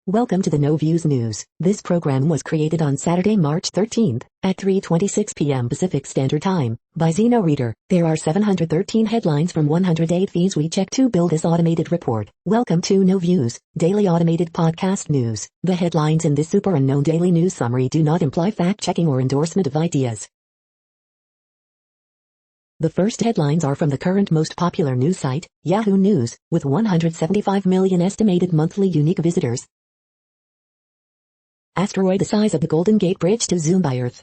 Welcome to the No Views News. This program was created on Saturday, March 13th, at 3:26 p.m. Pacific Standard Time, by Zeno Reader. There are 713 headlines from 108 feeds we check to build this automated report. Welcome to No Views, daily automated podcast news. The headlines in this super unknown daily news summary do not imply fact-checking or endorsement of ideas. The first headlines are from the current most popular news site, Yahoo News, with 175 million estimated monthly unique visitors. Asteroid the size of the Golden Gate Bridge to zoom by Earth.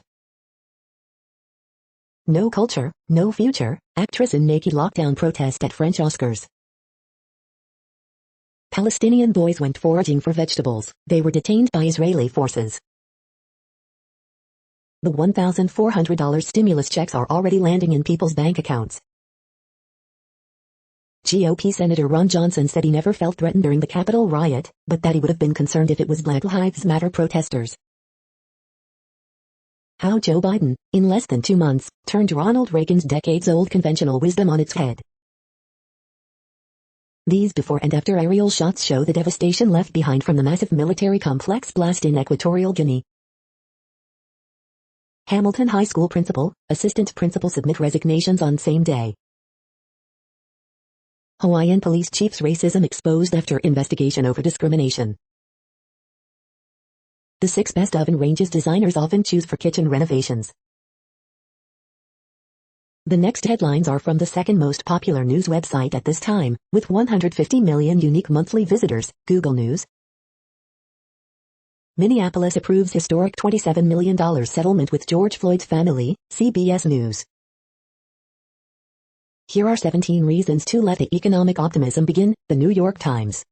No culture, no future, actress in naked lockdown protest at French Oscars. Palestinian boys went foraging for vegetables. They were detained by Israeli forces. The $1,400 stimulus checks are already landing in people's bank accounts. GOP Senator Ron Johnson said he never felt threatened during the Capitol riot, but that he would have been concerned if it was Black Lives Matter protesters. How Joe Biden, in less than 2 months, turned Ronald Reagan's decades-old conventional wisdom on its head. These before and after aerial shots show the devastation left behind from the massive military complex blast in Equatorial Guinea. Hamilton High School principal, assistant principal submit resignations on same day. Hawaiian police chief's racism exposed after investigation over discrimination. The 6 best oven ranges designers often choose for kitchen renovations. The next headlines are from the second most popular news website at this time, with 150 million unique monthly visitors, Google News. Minneapolis approves historic $27 million settlement with George Floyd's family, CBS News. Here are 17 reasons to let the economic optimism begin, The New York Times.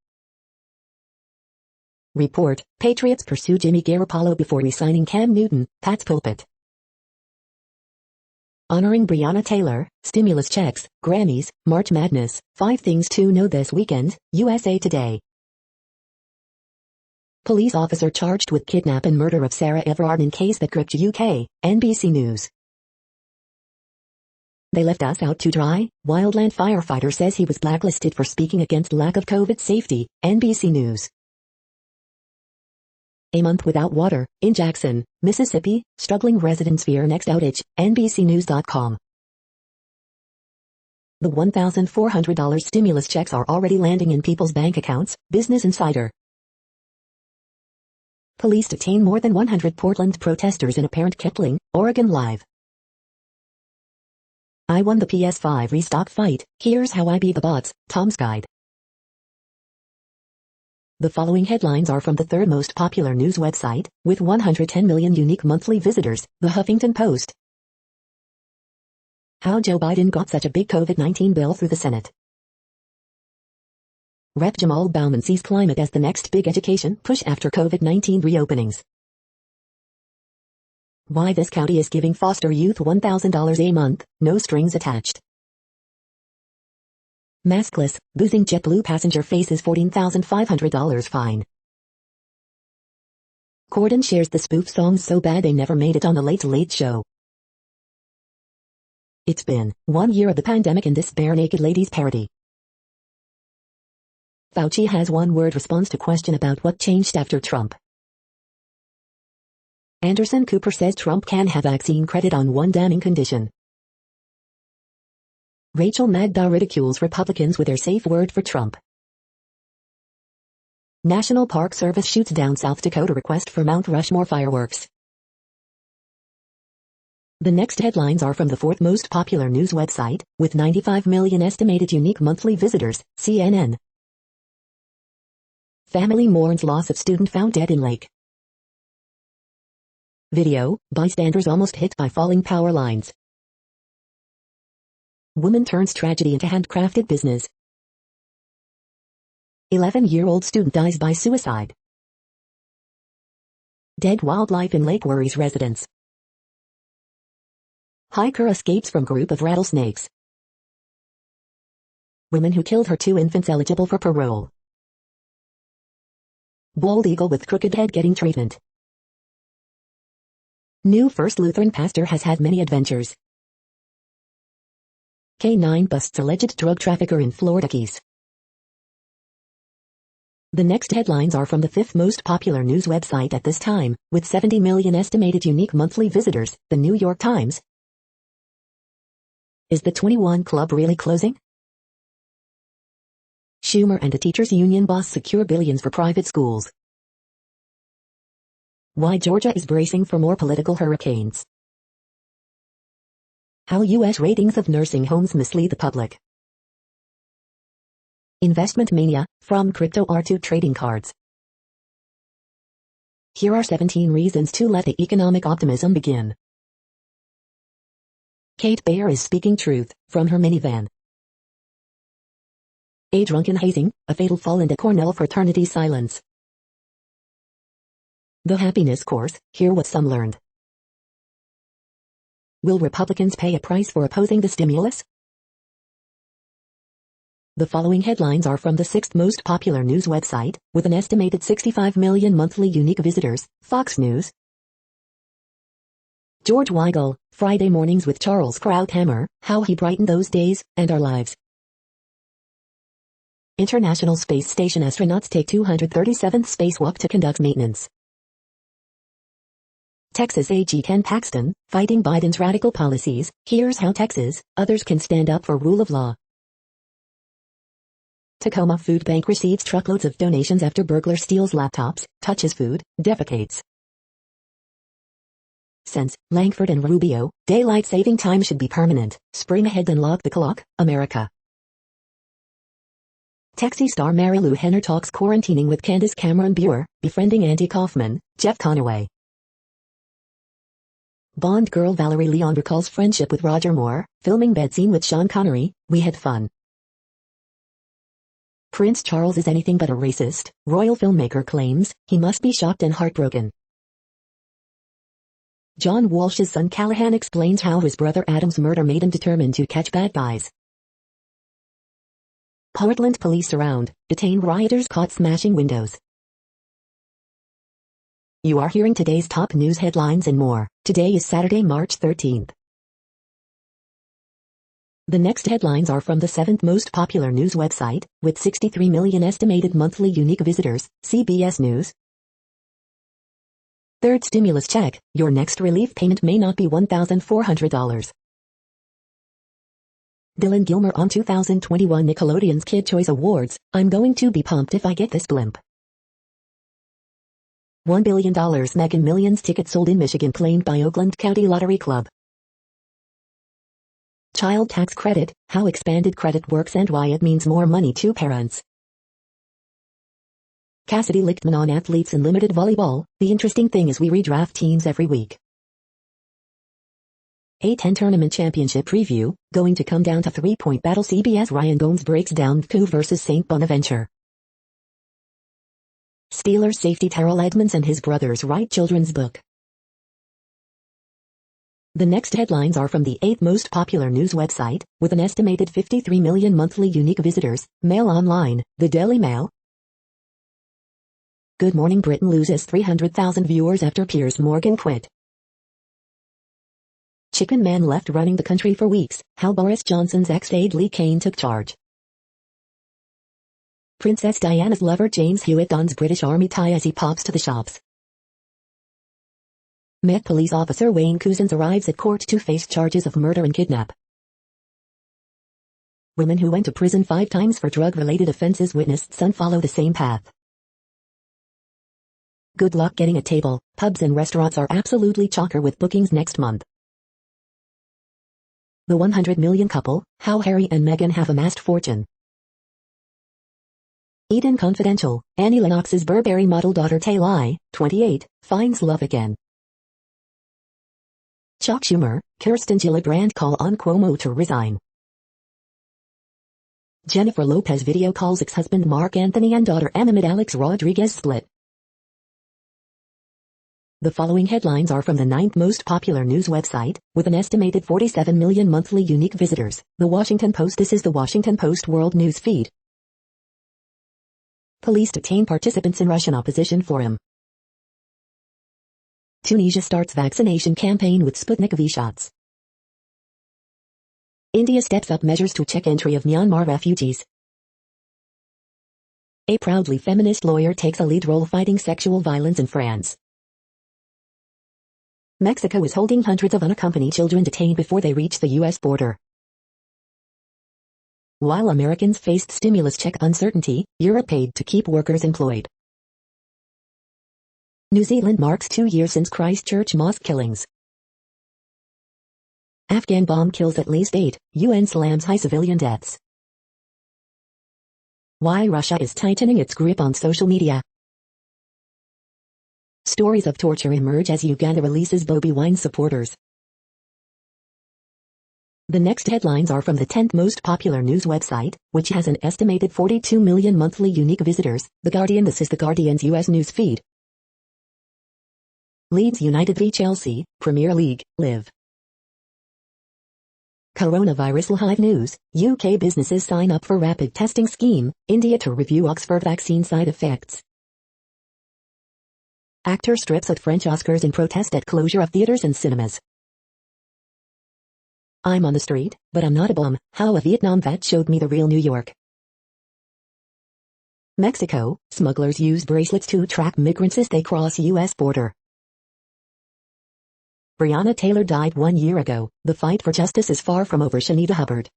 Report, Patriots pursue Jimmy Garoppolo before re-signing Cam Newton, Pat's pulpit. Honoring Breonna Taylor, stimulus checks, Grammys, March Madness, 5 things to know this weekend, USA Today. Police officer charged with kidnap and murder of Sarah Everard in case that gripped UK, NBC News. They left us out to dry, wildland firefighter says he was blacklisted for speaking against lack of COVID safety, NBC News. A month without water, in Jackson, Mississippi, struggling residents fear next outage, NBCnews.com. The $1,400 stimulus checks are already landing in people's bank accounts, Business Insider. Police detain more than 100 Portland protesters in apparent Kipling, Oregon Live. I won the PS5 restock fight, here's how I beat the bots, Tom's Guide. The following headlines are from the third most popular news website, with 110 million unique monthly visitors, The Huffington Post. How Joe Biden got such a big COVID-19 bill through the Senate. Rep. Jamal Bowman sees climate as the next big education push after COVID-19 reopenings. Why this county is giving foster youth $1,000 a month, no strings attached. Maskless, boozing JetBlue passenger faces $14,500 fine. Corden shares the spoof songs so bad they never made it on the Late Late Show. It's been 1 year of the pandemic and this bare-naked ladies parody. Fauci has one-word response to question about what changed after Trump. Anderson Cooper says Trump can have vaccine credit on one damning condition. Rachel Maddow ridicules Republicans with their safe word for Trump. National Park Service shoots down South Dakota request for Mount Rushmore fireworks. The next headlines are from the fourth most popular news website, with 95 million estimated unique monthly visitors, CNN. Family mourns loss of student found dead in lake. Video, bystanders almost hit by falling power lines. Woman turns tragedy into handcrafted business. 11-year-old student dies by suicide. Dead wildlife in lake worries residents. Hiker escapes from group of rattlesnakes. Woman who killed her 2 infants eligible for parole. Bald eagle with crooked head getting treatment. New First Lutheran pastor has had many adventures. K9 busts alleged drug trafficker in Florida Keys. The next headlines are from the fifth most popular news website at this time, with 70 million estimated unique monthly visitors, the New York Times. Is the 21 Club really closing? Schumer and the teachers' union boss secure billions for private schools. Why Georgia is bracing for more political hurricanes. How U.S. ratings of nursing homes mislead the public. Investment mania, from crypto art to trading cards. Here are 17 reasons to let the economic optimism begin. Kate Bayer is speaking truth, from her minivan. A drunken hazing, a fatal fall into Cornell fraternity silence. The happiness course, hear what some learned. Will Republicans pay a price for opposing the stimulus? The following headlines are from the sixth most popular news website, with an estimated 65 million monthly unique visitors, Fox News. George Weigel, Friday Mornings with Charles Krauthammer, how he brightened those days, and our lives. International Space Station astronauts take 237th spacewalk to conduct maintenance. Texas AG Ken Paxton, fighting Biden's radical policies, here's how Texas, others can stand up for rule of law. Tacoma Food Bank receives truckloads of donations after burglar steals laptops, touches food, defecates. Since Langford and Rubio, daylight saving time should be permanent, spring ahead and log the clock, America. Taxi star Mary Lou Henner talks quarantining with Candace Cameron Bure, befriending Andy Kaufman, Jeff Conaway. Bond girl Valerie Leon recalls friendship with Roger Moore, filming bed scene with Sean Connery, we had fun. Prince Charles is anything but a racist, royal filmmaker claims, he must be shocked and heartbroken. John Walsh's son Callahan explains how his brother Adam's murder made him determined to catch bad guys. Portland police surround, detain rioters caught smashing windows. You are hearing today's top news headlines and more. Today is Saturday, March 13th. The next headlines are from the seventh most popular news website, with 63 million estimated monthly unique visitors, CBS News. Third stimulus check, your next relief payment may not be $1,400. Dylan Gilmer on 2021 Nickelodeon's Kid Choice Awards, I'm going to be pumped if I get this blimp. $1 billion Mega Millions tickets sold in Michigan claimed by Oakland County Lottery Club. Child tax credit, how expanded credit works and why it means more money to parents. Cassidy Lichtman on athletes in limited volleyball, the interesting thing is we redraft teams every week. A10 tournament championship preview, going to come down to three-point battle. CBS Ryan Gomes breaks down KU versus St. Bonaventure. Steelers safety Terrell Edmonds and his brothers write children's book. The next headlines are from the eighth most popular news website, with an estimated 53 million monthly unique visitors, Mail Online, the Daily Mail. Good Morning Britain loses 300,000 viewers after Piers Morgan quit. Chicken Man left running the country for weeks, how Boris Johnson's ex-aide Lee Cain took charge. Princess Diana's lover James Hewitt dons British Army tie as he pops to the shops. Met police officer Wayne Couzens arrives at court to face charges of murder and kidnap. Women who went to prison 5 times for drug-related offenses witnessed son follow the same path. Good luck getting a table, pubs and restaurants are absolutely chocker with bookings next month. The 100 million couple, how Harry and Meghan have amassed fortune. Eden Confidential, Annie Lennox's Burberry model daughter Taylai, 28, finds love again. Chuck Schumer, Kirsten Gillibrand call on Cuomo to resign. Jennifer Lopez video calls ex-husband Mark Anthony and daughter Emma Alex Rodriguez split. The following headlines are from the ninth most popular news website, with an estimated 47 million monthly unique visitors, The Washington Post. This is The Washington Post World News Feed. Police detain participants in Russian opposition forum. Tunisia starts vaccination campaign with Sputnik V shots. India steps up measures to check entry of Myanmar refugees. A proudly feminist lawyer takes a lead role fighting sexual violence in France. Mexico is holding hundreds of unaccompanied children detained before they reach the U.S. border. While Americans faced stimulus check uncertainty, Europe paid to keep workers employed. New Zealand marks 2 years since Christchurch mosque killings. Afghan bomb kills at least 8, UN slams high civilian deaths. Why Russia is tightening its grip on social media. Stories of torture emerge as Uganda releases Bobi Wine supporters. The next headlines are from the 10th most popular news website, which has an estimated 42 million monthly unique visitors, The Guardian. This is The Guardian's US news feed. Leeds United v Chelsea, Premier League, Live. Coronavirus Live News, UK businesses sign up for rapid testing scheme, India to review Oxford vaccine side effects. Actor strips at French Oscars in protest at closure of theaters and cinemas. I'm on the street, but I'm not a bum, how a Vietnam vet showed me the real New York. Mexico, smugglers use bracelets to track migrants as they cross U.S. border. Breonna Taylor died 1 year ago. The fight for justice is far from over. Shanita Hubbard.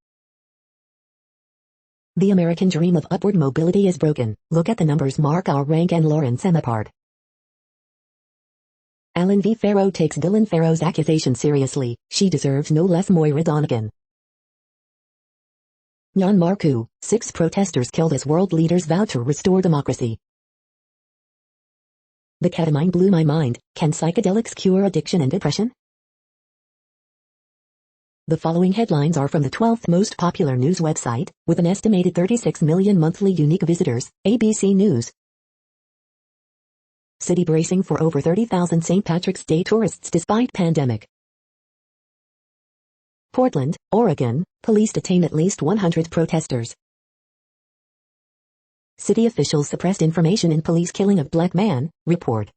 The American dream of upward mobility is broken. Look at the numbers. Mark R. Rank and Lauren Semapard. Alan V. Farrow takes Dylan Farrow's accusation seriously. She deserves no less. Moira Donegan. Nyan Marku, 6 protesters killed as world leaders vow to restore democracy. The ketamine blew my mind. Can psychedelics cure addiction and depression? The following headlines are from the 12th most popular news website, with an estimated 36 million monthly unique visitors, ABC News. City bracing for over 30,000 St. Patrick's Day tourists despite pandemic. Portland, Oregon, police detain at least 100 protesters. City officials suppressed information in police killing of black man, report.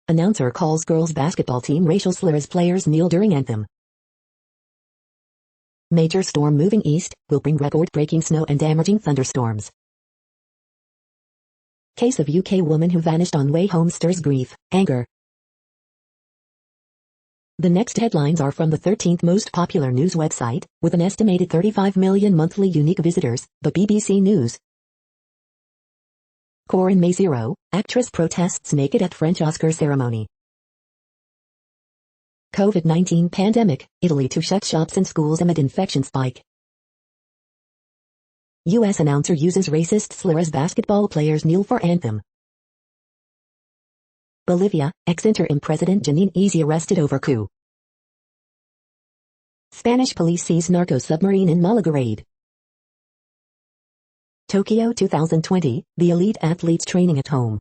Announcer calls girls basketball team racial slur as players kneel during anthem. Major storm moving east will bring record-breaking snow and damaging thunderstorms. Case of UK woman who vanished on way home stirs grief, anger. The next headlines are from the 13th most popular news website, with an estimated 35 million monthly unique visitors, the BBC News. Corinne Maziero, actress protests naked at French Oscar ceremony. COVID-19 pandemic, Italy to shut shops and schools amid infection spike. U.S. announcer uses racist slur as basketball players kneel for anthem. Bolivia, ex-interim President Janine Easy arrested over coup. Spanish police seize narco submarine in Malaga raid. Tokyo 2020, the elite athletes training at home.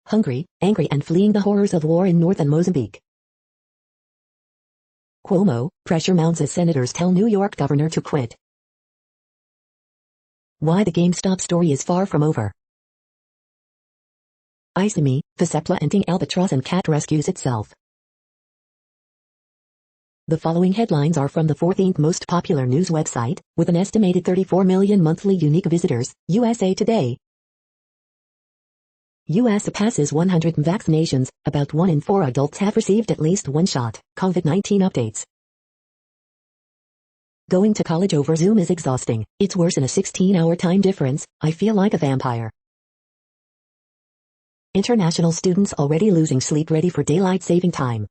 Hungary, angry and fleeing the horrors of war in northern Mozambique. Cuomo, pressure mounts as senators tell New York governor to quit. Why the GameStop story is far from over. Isami, Vesepla-enting albatross and cat rescues itself. The following headlines are from the 14th most popular news website, with an estimated 34 million monthly unique visitors, USA Today. U.S. passes 100 vaccinations, about 1 in 4 adults have received at least one shot, COVID-19 updates. Going to college over Zoom is exhausting, it's worse in a 16-hour time difference, I feel like a vampire. International students already losing sleep ready for daylight saving time.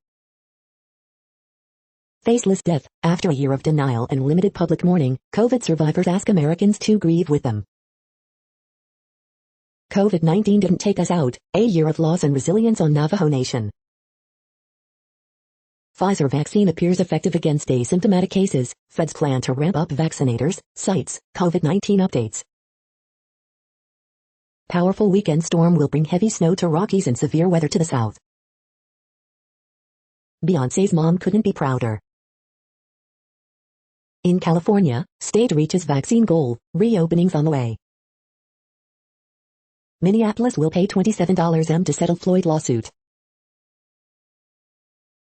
Faceless death, after a year of denial and limited public mourning, COVID survivors ask Americans to grieve with them. COVID-19 didn't take us out, a year of loss and resilience on Navajo Nation. Pfizer vaccine appears effective against asymptomatic cases, feds plan to ramp up vaccinators, sites, COVID-19 updates. Powerful weekend storm will bring heavy snow to Rockies and severe weather to the south. Beyoncé's mom couldn't be prouder. In California, state reaches vaccine goal, reopenings on the way. Minneapolis will pay $27 M to settle Floyd lawsuit.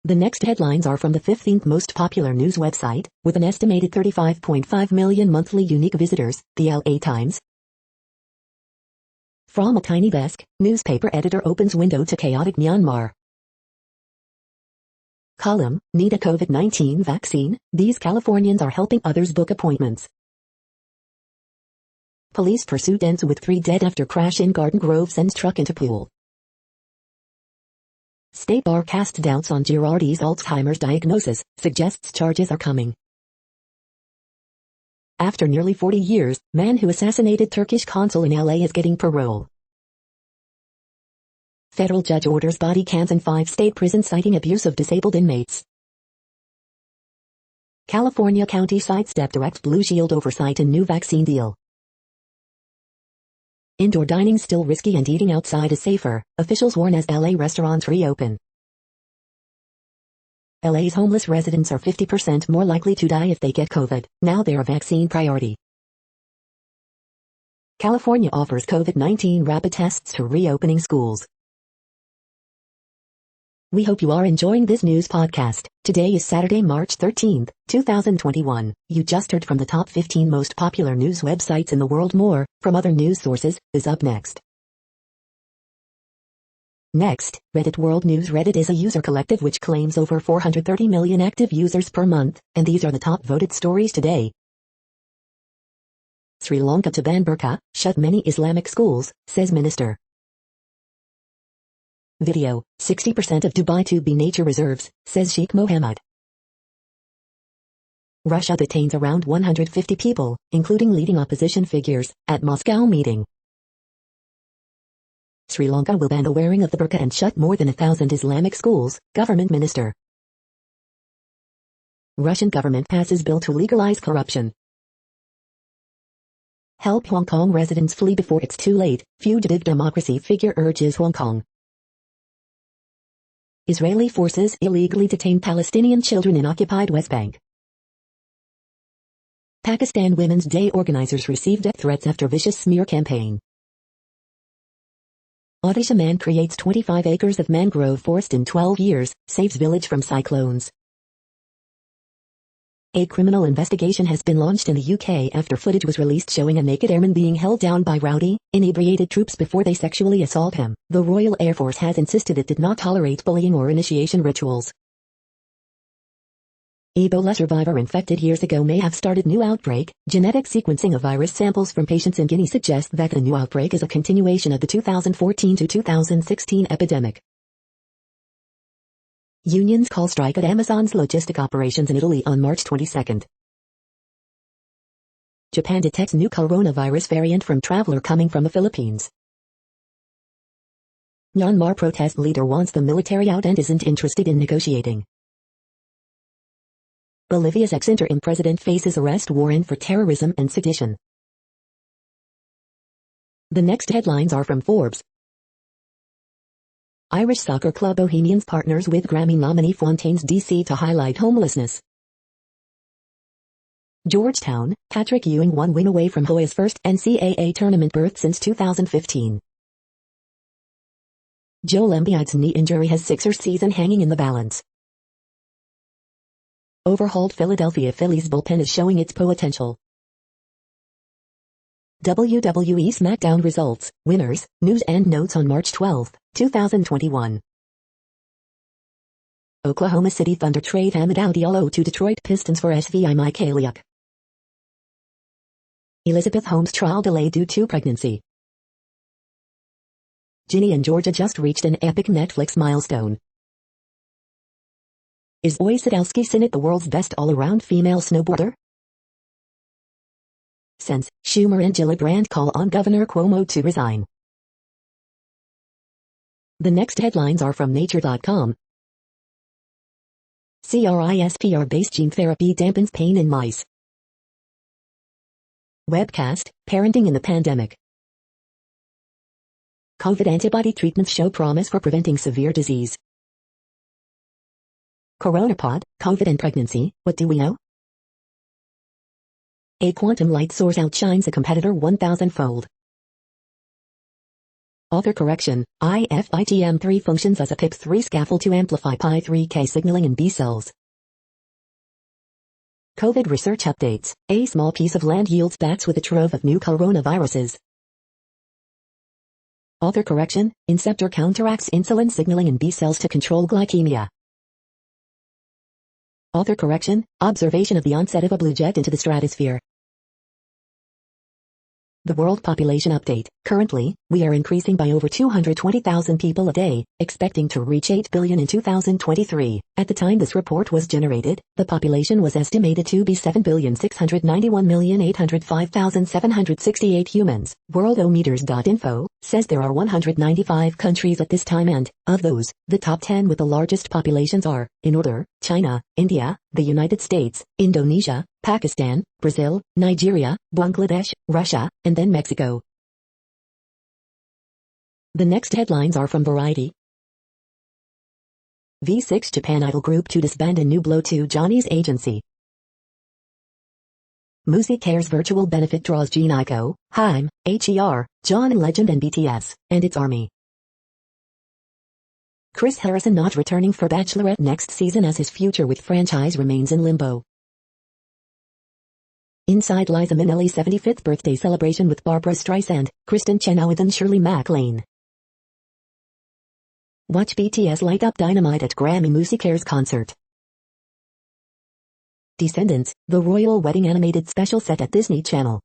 The next headlines are from the 15th most popular news website, with an estimated 35.5 million monthly unique visitors, the LA Times. From a tiny desk, newspaper editor opens window to chaotic Myanmar. Column, need a COVID-19 vaccine? These Californians are helping others book appointments. Police pursuit ends with 3 dead after crash in Garden Grove sends truck into pool. State bar cast doubts on Girardi's Alzheimer's diagnosis, suggests charges are coming. After nearly 40 years, man who assassinated Turkish consul in LA is getting parole. Federal judge orders body cams in 5 state prisons citing abuse of disabled inmates. California county sidestep direct Blue Shield oversight in new vaccine deal. Indoor dining still risky and eating outside is safer, officials warn as LA restaurants reopen. LA's homeless residents are 50% more likely to die if they get COVID, now they're a vaccine priority. California offers COVID-19 rapid tests to reopening schools. We hope you are enjoying this news podcast. Today is Saturday, March 13th, 2021. You just heard from the top 15 most popular news websites in the world. More, from other news sources, is up next. Next, Reddit World News. Reddit is a user collective which claims over 430 million active users per month, and these are the top voted stories today. Sri Lanka to ban burqa, shut many Islamic schools, says minister. Video, 60% of Dubai to be nature reserves, says Sheikh Mohammed. Russia detains around 150 people, including leading opposition figures, at Moscow meeting. Sri Lanka will ban the wearing of the burqa and shut more than 1,000 Islamic schools, government minister. Russian government passes bill to legalize corruption. Help Hong Kong residents flee before it's too late, fugitive democracy figure urges Hong Kong. Israeli forces illegally detain Palestinian children in occupied West Bank. Pakistan Women's Day organizers received death threats after vicious smear campaign. Odisha man creates 25 acres of mangrove forest in 12 years, saves village from cyclones. A criminal investigation has been launched in the UK after footage was released showing a naked airman being held down by rowdy, inebriated troops before they sexually assault him. The Royal Air Force has insisted it did not tolerate bullying or initiation rituals. Ebola survivor infected years ago may have started new outbreak. Genetic sequencing of virus samples from patients in Guinea suggests that the new outbreak is a continuation of the 2014 to 2016 epidemic. Unions call strike at Amazon's logistic operations in Italy on March 22. Japan detects new coronavirus variant from traveler coming from the Philippines. Myanmar protest leader wants the military out and isn't interested in negotiating. Bolivia's ex-interim president faces arrest warrant for terrorism and sedition. The next headlines are from Forbes. Irish soccer club Bohemians partners with Grammy nominee Fontaines DC to highlight homelessness. Georgetown, Patrick Ewing 1 win away from Hoya's first NCAA tournament berth since 2015. Joel Embiid's knee injury has Sixers season hanging in the balance. Overhauled Philadelphia Phillies bullpen is showing its potential. WWE SmackDown results, winners, news and notes on March 12, 2021. Oklahoma City Thunder trade Hamid Diallo to Detroit Pistons for SVI Mike Aliuk. Elizabeth Holmes trial delayed due to pregnancy. Ginny and Georgia just reached an epic Netflix milestone. Is Oy Sadowski Synnott the world's best all-around female snowboarder? Since Schumer and Gillibrand call on Governor Cuomo to resign. The next headlines are from Nature.com. CRISPR-based gene therapy dampens pain in mice. Webcast, Parenting in the Pandemic. COVID antibody treatments show promise for preventing severe disease. Coronapod, COVID and pregnancy, what do we know? A quantum light source outshines a competitor 1,000-fold. Author correction, IFITM3 functions as a PIP3 scaffold to amplify Pi3K signaling in B cells. COVID research updates. A small piece of land yields bats with a trove of new coronaviruses. Author correction, Inceptor counteracts insulin signaling in B cells to control glycemia. Author correction, observation of the onset of a blue jet into the stratosphere. The world population update. Currently, we are increasing by over 220,000 people a day, expecting to reach 8 billion in 2023. At the time this report was generated, the population was estimated to be 7,691,805,768 humans. Worldometers.info says there are 195 countries at this time, and, of those, the top 10 with the largest populations are, in order, China, India, the United States, Indonesia, Pakistan, Brazil, Nigeria, Bangladesh, Russia, and then Mexico. The next headlines are from Variety. V6 Japan Idol Group to disband and new blow to Johnny's agency. Musi Cares virtual benefit draws Jin Aiko, Haim, HER, John Legend and BTS, and its ARMY. Chris Harrison not returning for Bachelorette next season as his future with franchise remains in limbo. Inside Liza Minnelli's 75th birthday celebration with Barbra Streisand, Kristen Chenoweth and Shirley MacLaine. Watch BTS light up dynamite at Grammy Musi Cares concert. Descendants, the royal wedding animated special set at Disney Channel.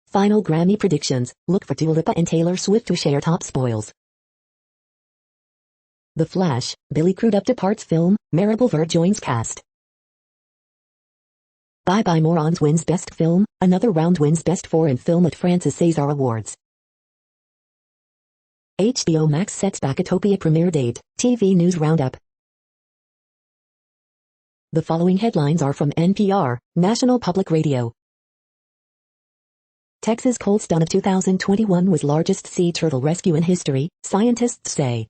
Final Grammy predictions, look for Dua Lipa and Taylor Swift to share top spoils. The Flash, Billy Crudup departs film, Maribel Verdú joins cast. Bye Bye Morons wins Best Film, Another Round wins Best Foreign Film at Francis César Awards. HBO Max sets back Utopia premiere date, TV News Roundup. The following headlines are from NPR, National Public Radio. Texas cold stun of 2021 was largest sea turtle rescue in history, scientists say.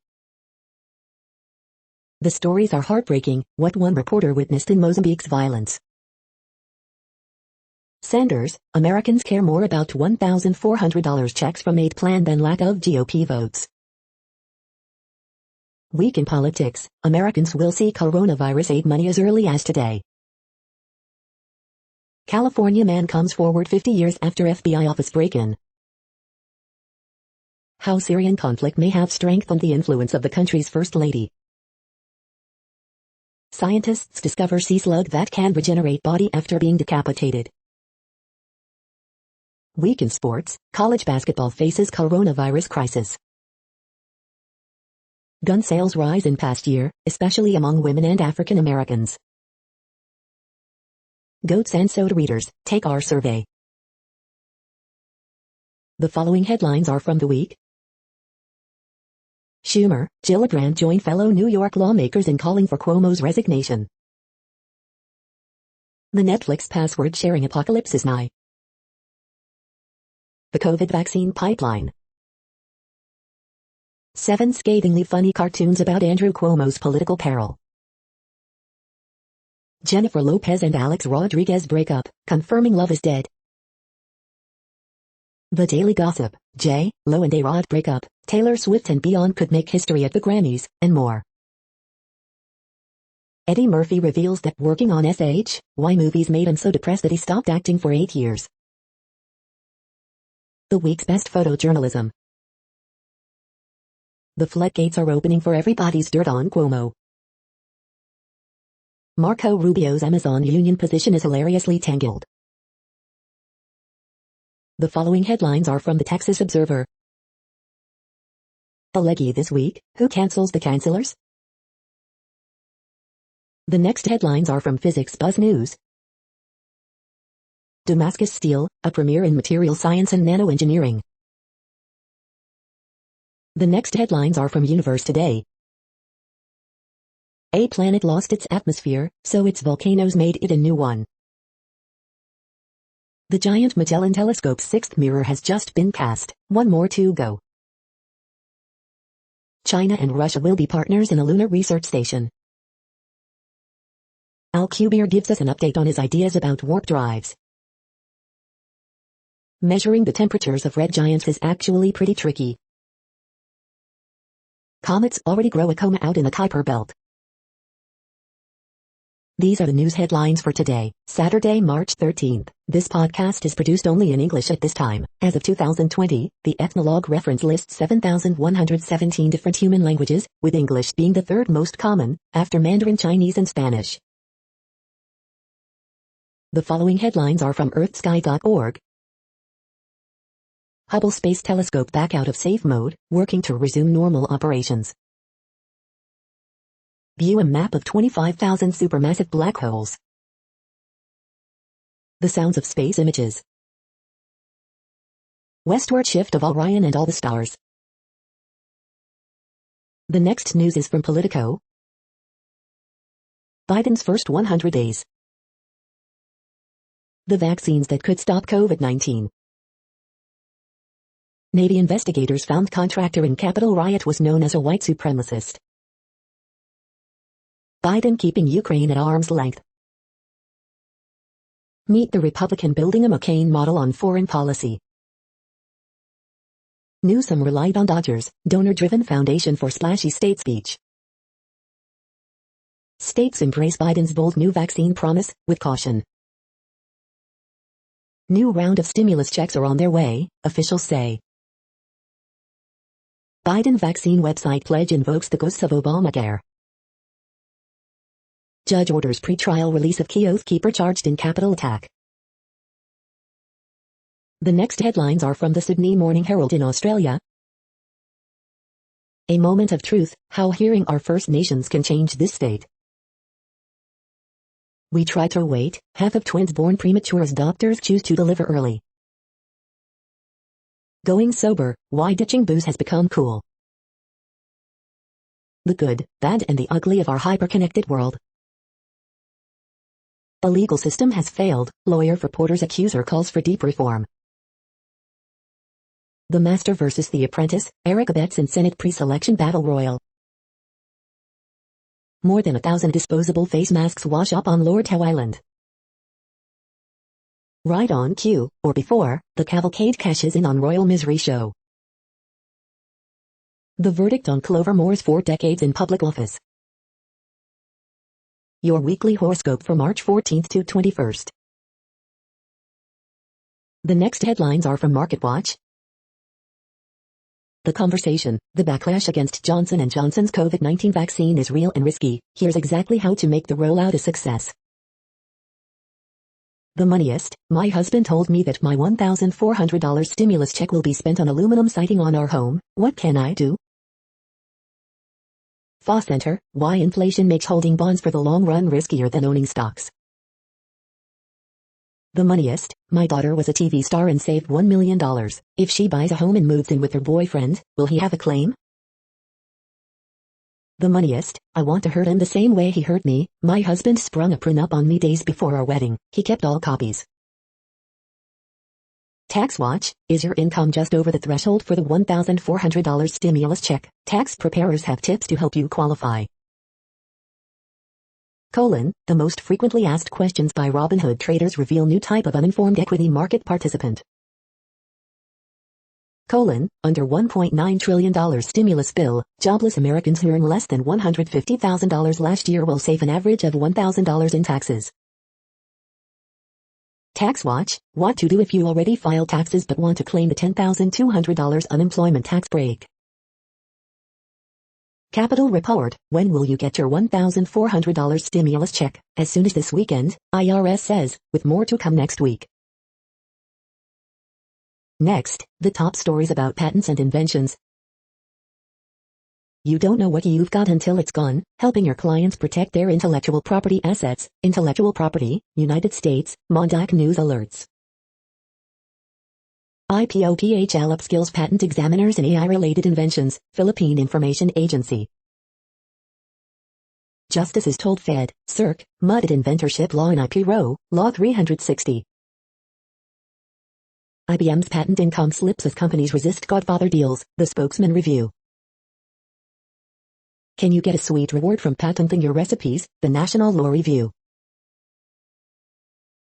The stories are heartbreaking, what one reporter witnessed in Mozambique's violence. Sanders, Americans care more about $1,400 checks from aid plan than lack of GOP votes. Week in politics, Americans will see coronavirus aid money as early as today. California man comes forward 50 years after FBI office break-in. How Syrian conflict may have strengthened the influence of the country's first lady. Scientists discover sea slug that can regenerate body after being decapitated. Week in sports, college basketball faces coronavirus crisis. Gun sales rise in past year, especially among women and African Americans. Goats and soda readers, take our survey. The following headlines are from the week. Schumer, Gillibrand join fellow New York lawmakers in calling for Cuomo's resignation. The Netflix password sharing apocalypse is nigh. The COVID vaccine pipeline. 7 scathingly funny cartoons about Andrew Cuomo's political peril. Jennifer Lopez and Alex Rodriguez break up, confirming love is dead. The Daily Gossip, J.Lo and A-Rod break up, Taylor Swift and Beyonce could make history at the Grammys, and more. Eddie Murphy reveals that working on SHY movies made him so depressed that he stopped acting for 8 years. The week's best photojournalism. The floodgates are opening for everybody's dirt on Cuomo. Marco Rubio's Amazon union position is hilariously tangled. The following headlines are from the Texas Observer. A leggy this week, who cancels the cancelers? The next headlines are from Physics Buzz News. Damascus Steel, a premier in material science and nanoengineering. The next headlines are from Universe Today. A planet lost its atmosphere, so its volcanoes made it a new one. The giant Magellan Telescope's 6th mirror has just been cast, one more to go. China and Russia will be partners in a lunar research station. Al Kubir gives us an update on his ideas about warp drives. Measuring the temperatures of red giants is actually pretty tricky. Comets already grow a coma out in the Kuiper Belt. These are the news headlines for today, Saturday, March 13th. This podcast is produced only in English at this time. As of 2020, the Ethnologue reference lists 7,117 different human languages, with English being the third most common, after Mandarin Chinese and Spanish. The following headlines are from earthsky.org. Hubble Space Telescope back out of safe mode, working to resume normal operations. View a map of 25,000 supermassive black holes. The sounds of space images. Westward shift of Orion and all the stars. The next news is from Politico. Biden's first 100 days. The vaccines that could stop COVID-19. Navy investigators found contractor in Capitol riot was known as a white supremacist. Biden keeping Ukraine at arm's length. Meet the Republican building a McCain model on foreign policy. Newsom relied on Dodgers, donor-driven foundation for splashy state speech. States embrace Biden's bold new vaccine promise, with caution. New round of stimulus checks are on their way, officials say. Biden vaccine website pledge invokes the ghosts of Obamacare. Judge orders pre-trial release of key oath keeper charged in Capitol attack. The next headlines are from the Sydney Morning Herald in Australia. A moment of truth, how hearing our First Nations can change this state. We try to wait, half of twins born premature as doctors choose to deliver early. Going sober, why ditching booze has become cool. The good, bad and the ugly of our hyper-connected world. The legal system has failed, lawyer for Porter's accuser calls for deep reform. The Master versus the Apprentice, Eric Abetz in Senate pre-selection battle royal. More than 1,000 disposable face masks wash up on Lord Howe Island. Right on cue, or before, the cavalcade cashes in on Royal Misery Show. The verdict on Clover Moore's 4 decades in public office. Your weekly horoscope for March 14th to 21st. The next headlines are from MarketWatch. The conversation, the backlash against Johnson & Johnson's COVID-19 vaccine is real and risky. Here's exactly how to make the rollout a success. The moneyest, my husband told me that my $1,400 stimulus check will be spent on aluminum siding on our home. What can I do? FA Center, why inflation makes holding bonds for the long run riskier than owning stocks. The moneyest, my daughter was a TV star and saved $1 million. If she buys a home and moves in with her boyfriend, will he have a claim? The moneyest, I want to hurt him the same way he hurt me. My husband sprung a prenup on me days before our wedding. He kept all copies. Tax Watch, is your income just over the threshold for the $1,400 stimulus check? Tax preparers have tips to help you qualify. The most frequently asked questions by Robinhood traders reveal new type of uninformed equity market participant. Under $1.9 trillion stimulus bill, jobless Americans who earn less than $150,000 last year will save an average of $1,000 in taxes. Tax Watch, what to do if you already filed taxes but want to claim the $10,200 unemployment tax break. Capital Report, when will you get your $1,400 stimulus check? As soon as this weekend, IRS says, with more to come next week. Next, the top stories about patents and inventions. You don't know what you've got until it's gone, helping your clients protect their intellectual property assets. Intellectual property, United States, Mondac News alerts. IPOPHL upskills patent examiners in AI-related inventions, Philippine Information Agency. Justices told Fed, Circ, mud at inventorship law in IP Row, Law 360. IBM's patent income slips as companies resist Godfather deals, the spokesman review. Can you get a sweet reward from patenting your recipes? The National Law Review.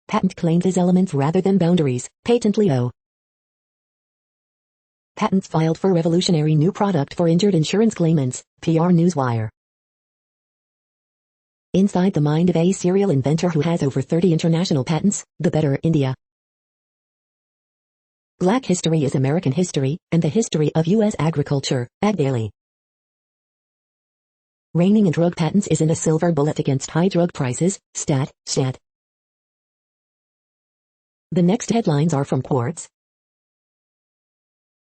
Patent claims as elements rather than boundaries, Patent Leo. Patents filed for revolutionary new product for injured insurance claimants, PR Newswire. Inside the mind of a serial inventor who has over 30 international patents, the better India. Black history is American history, and the history of U.S. agriculture, Ag Daily. Reining in drug patents isn't a silver bullet against high drug prices, stat. The next headlines are from Quartz.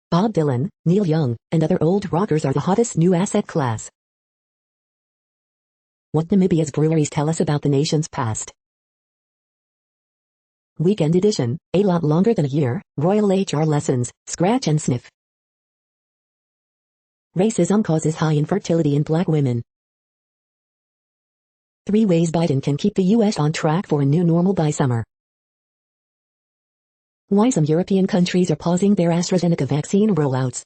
Bob Dylan, Neil Young, and other old rockers are the hottest new asset class. What Namibia's breweries tell us about the nation's past. Weekend edition, a lot longer than a year, Royal HR lessons, scratch and sniff. Racism causes high infertility in black women. 3 ways Biden can keep the U.S. on track for a new normal by summer. Why some European countries are pausing their AstraZeneca vaccine rollouts.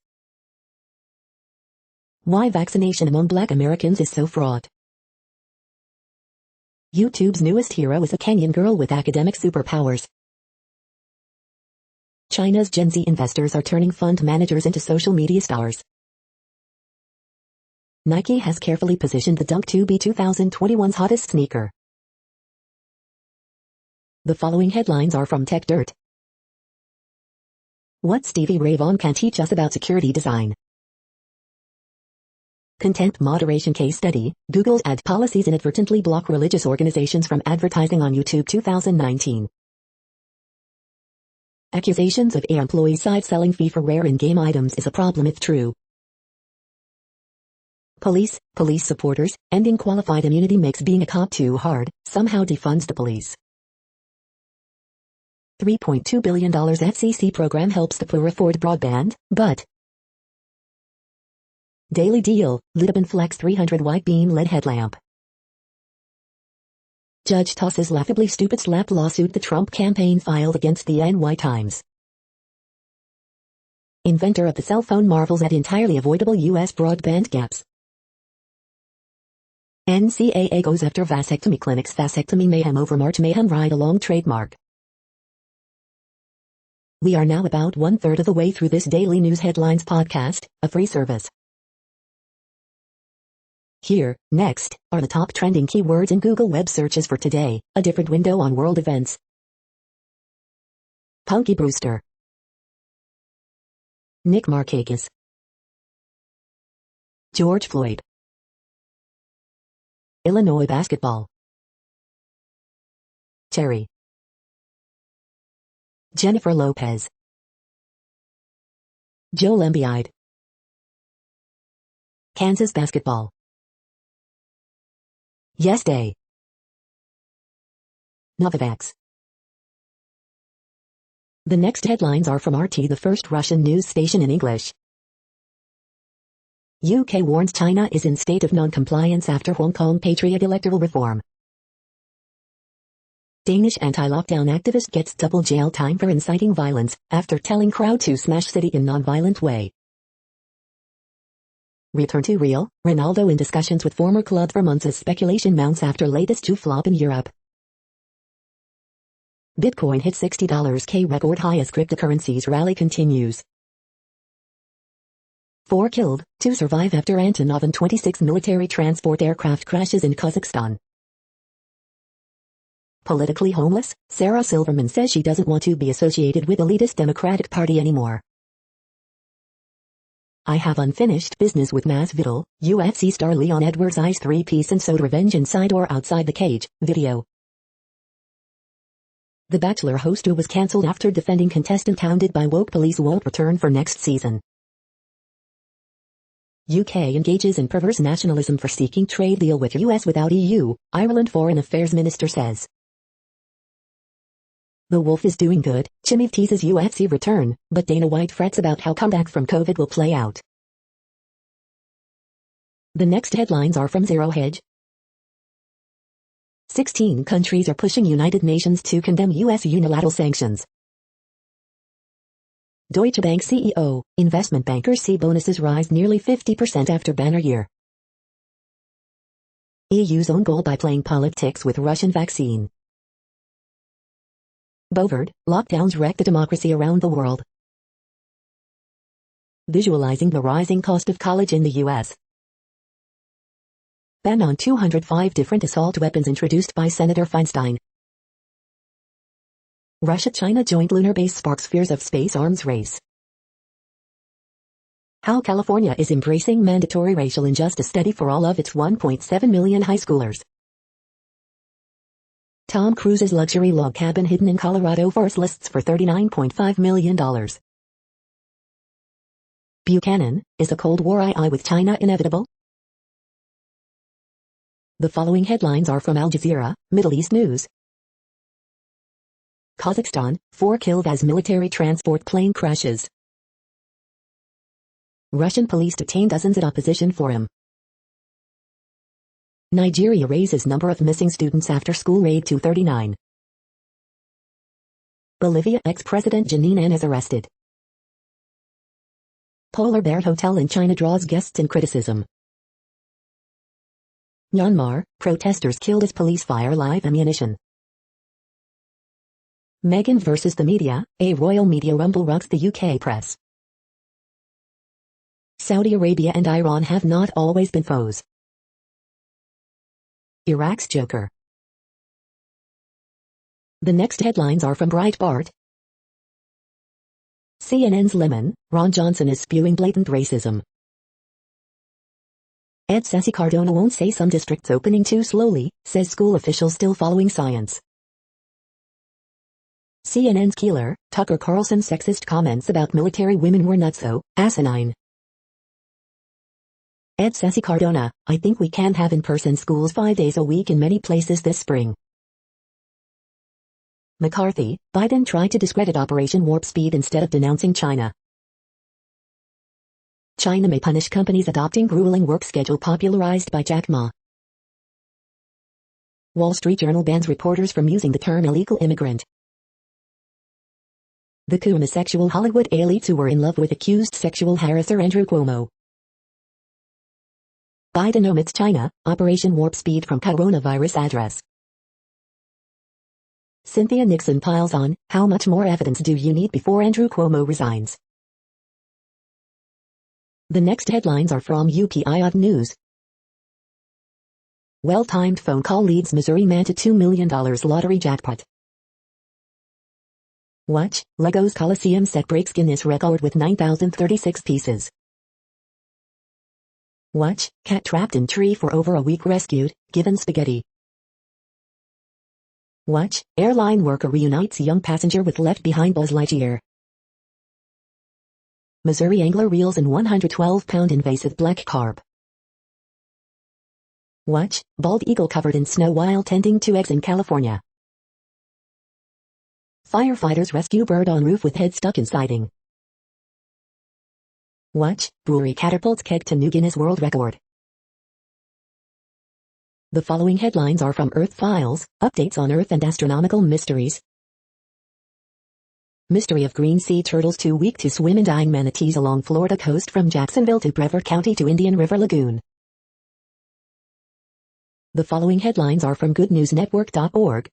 Why vaccination among black Americans is so fraught. YouTube's newest hero is a Kenyan girl with academic superpowers. China's Gen Z investors are turning fund managers into social media stars. Nike has carefully positioned the Dunk to be 2021's hottest sneaker. The following headlines are from Tech Dirt. What Stevie Ray Vaughan can teach us about security design. Content moderation case study, Google's ad policies inadvertently block religious organizations from advertising on YouTube 2019. Accusations of AI employees side selling fee for rare in-game items is a problem if true. Police supporters, ending qualified immunity makes being a cop too hard, somehow defunds the police. $3.2 billion FCC program helps the poor afford broadband, but Daily Deal, Littman flex 300 white beam LED headlamp. Judge tosses laughably stupid slap lawsuit the Trump campaign filed against the NY Times. Inventor of the cell phone marvels at entirely avoidable U.S. broadband gaps. NCAA goes after vasectomy clinics. Vasectomy mayhem over March mayhem ride-along trademark. We are now about 1/3 of the way through this daily news headlines podcast, a free service. Here, next, are the top trending keywords in Google web searches for today, a different window on world events. Punky Brewster. Nick Markakis. George Floyd. Illinois basketball. Cherry. Jennifer Lopez. Joel Embiid. Kansas basketball. Yes Day. Novavax. The next headlines are from RT, the first Russian news station in English. UK warns China is in state of non-compliance after Hong Kong Patriot electoral reform. Danish anti-lockdown activist gets double jail time for inciting violence after telling crowd to smash city in non-violent way. Return to real, Ronaldo in discussions with former club for months as speculation mounts after latest two flop in Europe. Bitcoin hit $60K record high as cryptocurrencies rally continues. 4 killed, 2 survive after Antonov An-26 military transport aircraft crashes in Kazakhstan. Politically homeless, Sarah Silverman says she doesn't want to be associated with elitist Democratic Party anymore. I have unfinished business with Masvidal, UFC star Leon Edwards' Ice 3-piece and soda revenge inside or outside the cage, video. The Bachelor host who was cancelled after defending contestant hounded by woke police won't return for next season. UK engages in perverse nationalism for seeking trade deal with US without EU, Ireland Foreign Affairs Minister says. The Wolf is doing good, Chimev teases UFC return, but Dana White frets about how comeback from COVID will play out. The next headlines are from Zero Hedge. 16 countries are pushing United Nations to condemn US unilateral sanctions. Deutsche Bank CEO, investment bankers see bonuses rise nearly 50% after banner year. EU's own goal by playing politics with Russian vaccine. Bovard, lockdowns wreck the democracy around the world. Visualizing the rising cost of college in the U.S. Ban on 205 different assault weapons introduced by Senator Feinstein. Russia-China joint lunar base sparks fears of space arms race. How California is embracing mandatory racial injustice study for all of its 1.7 million high schoolers. Tom Cruise's luxury log cabin hidden in Colorado forest lists for $39.5 million. Buchanan, is a Cold War ally with China inevitable? The following headlines are from Al Jazeera, Middle East News. Kazakhstan, 4 killed as military transport plane crashes. Russian police detain dozens at opposition forum. Nigeria raises number of missing students after school raid to 39. Bolivia ex-president Janine Áñez arrested. Polar Bear Hotel in China draws guests and criticism. Myanmar, protesters killed as police fire live ammunition. Meghan versus the media, a royal media rumble rocks the UK press. Saudi Arabia and Iran have not always been foes. Iraq's Joker. The next headlines are from Breitbart. CNN's Lemon, Ron Johnson is spewing blatant racism. Ed Sassy Cardona won't say some districts opening too slowly, says school officials still following science. CNN's Keeler, Tucker Carlson's sexist comments about military women were not so asinine. Ed Sassy Cardona, I think we can have in-person schools 5 days a week in many places this spring. McCarthy, Biden tried to discredit Operation Warp Speed instead of denouncing China. China may punish companies adopting grueling work schedule popularized by Jack Ma. Wall Street Journal bans reporters from using the term illegal immigrant. The homosexual Hollywood elites who were in love with accused sexual harasser Andrew Cuomo. Biden omits China, Operation Warp Speed from coronavirus address. Cynthia Nixon piles on, how much more evidence do you need before Andrew Cuomo resigns? The next headlines are from UPI News. Well-timed phone call leads Missouri man to $2 million lottery jackpot. Watch, Lego's Coliseum set breaks Guinness record with 9,036 pieces. Watch, cat trapped in tree for over a week rescued, given spaghetti. Watch, airline worker reunites young passenger with left behind Buzz Lightyear. Missouri angler reels in 112-pound invasive black carp. Watch, bald eagle covered in snow while tending to eggs in California. Firefighters rescue bird on roof with head stuck in siding. Watch, brewery catapults keg to new Guinness World Record. The following headlines are from Earth Files, updates on Earth and astronomical mysteries. Mystery of green sea turtles too weak to swim and dying manatees along Florida coast from Jacksonville to Brevard County to Indian River Lagoon. The following headlines are from goodnewsnetwork.org.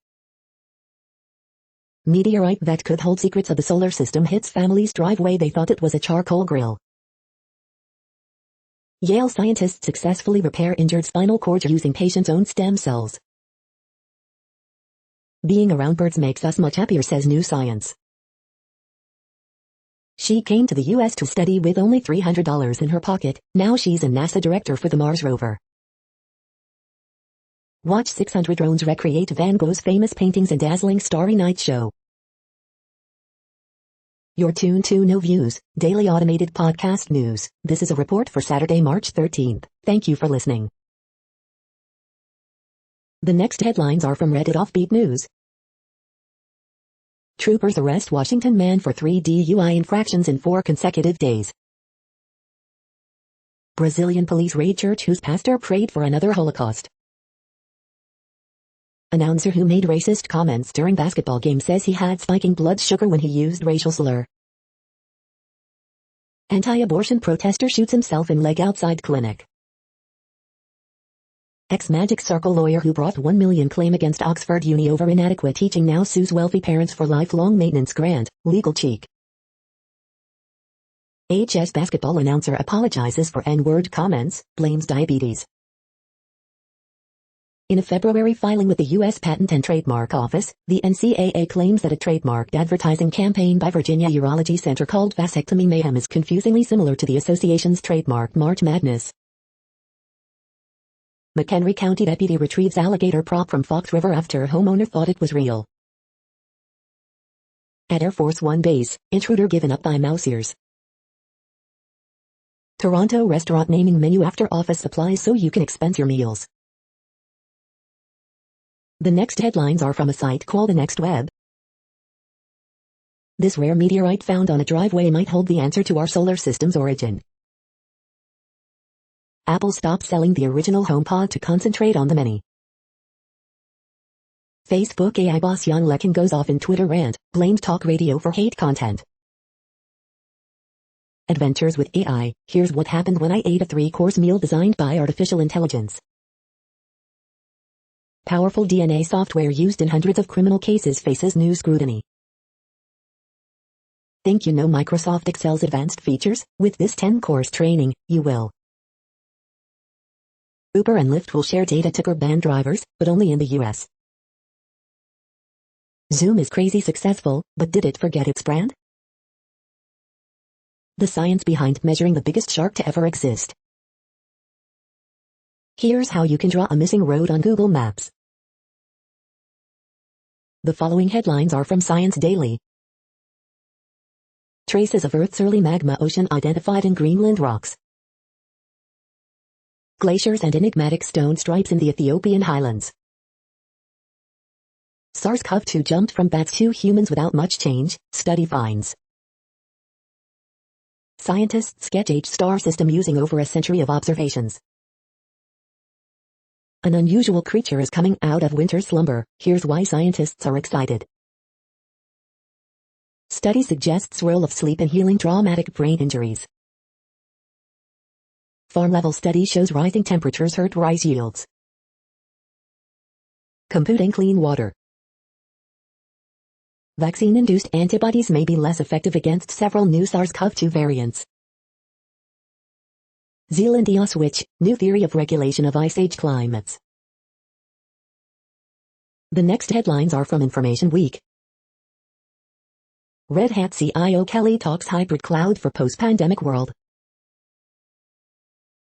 Meteorite that could hold secrets of the solar system hits family's driveway. They thought it was a charcoal grill. Yale scientists successfully repair injured spinal cord using patient's own stem cells. Being around birds makes us much happier, says New Science. She came to the U.S. to study with only $300 in her pocket. Now she's a NASA director for the Mars rover. Watch 600 drones recreate Van Gogh's famous paintings and dazzling starry night show. You're tuned to No Views, daily automated podcast news. This is a report for Saturday, March 13th. Thank you for listening. The next headlines are from Reddit Offbeat News. Troopers arrest Washington man for 3 DUI infractions in 4 consecutive days. Brazilian police raid church whose pastor prayed for another Holocaust. Announcer who made racist comments during basketball game says he had spiking blood sugar when he used racial slur. Anti-abortion protester shoots himself in leg outside clinic. Ex-Magic Circle lawyer who brought $1 million claim against Oxford Uni over inadequate teaching now sues wealthy parents for lifelong maintenance grant. Legal cheek. HS basketball announcer apologizes for N-word comments, blames diabetes. In a February filing with the U.S. Patent and Trademark Office, the NCAA claims that a trademarked advertising campaign by Virginia Urology Center called Vasectomy Mayhem is confusingly similar to the association's trademark March Madness. McHenry County deputy retrieves alligator prop from Fox River after homeowner thought it was real. At Air Force One base, intruder given up by mouse ears. Toronto restaurant naming menu after office supplies so you can expense your meals. The next headlines are from a site called The Next Web. This rare meteorite found on a driveway might hold the answer to our solar system's origin. Apple stops selling the original HomePod to concentrate on the many. Facebook AI boss Jan LeCun goes off in Twitter rant, blames talk radio for hate content. Adventures with AI, here's what happened when I ate a 3-course meal designed by artificial intelligence. Powerful DNA software used in hundreds of criminal cases faces new scrutiny. Think you know Microsoft Excel's advanced features? With this 10-course training, you will. Uber and Lyft will share data to curb ban drivers, but only in the US. Zoom is crazy successful, but did it forget its brand? The science behind measuring the biggest shark to ever exist. Here's how you can draw a missing road on Google Maps. The following headlines are from Science Daily. Traces of Earth's early magma ocean identified in Greenland rocks. Glaciers and enigmatic stone stripes in the Ethiopian highlands. SARS-CoV-2 jumped from bats to humans without much change, study finds. Scientists sketch H-star system using over a century of observations. An unusual creature is coming out of winter slumber, here's why scientists are excited. Study suggests role of sleep in healing traumatic brain injuries. Farm-level study shows rising temperatures hurt rice yields. Computing clean water. Vaccine-induced antibodies may be less effective against several new SARS-CoV-2 variants. Zealandia switch, new theory of regulation of ice age climates. The next headlines are from Information Week. Red Hat CIO Kelly talks hybrid cloud for post-pandemic world.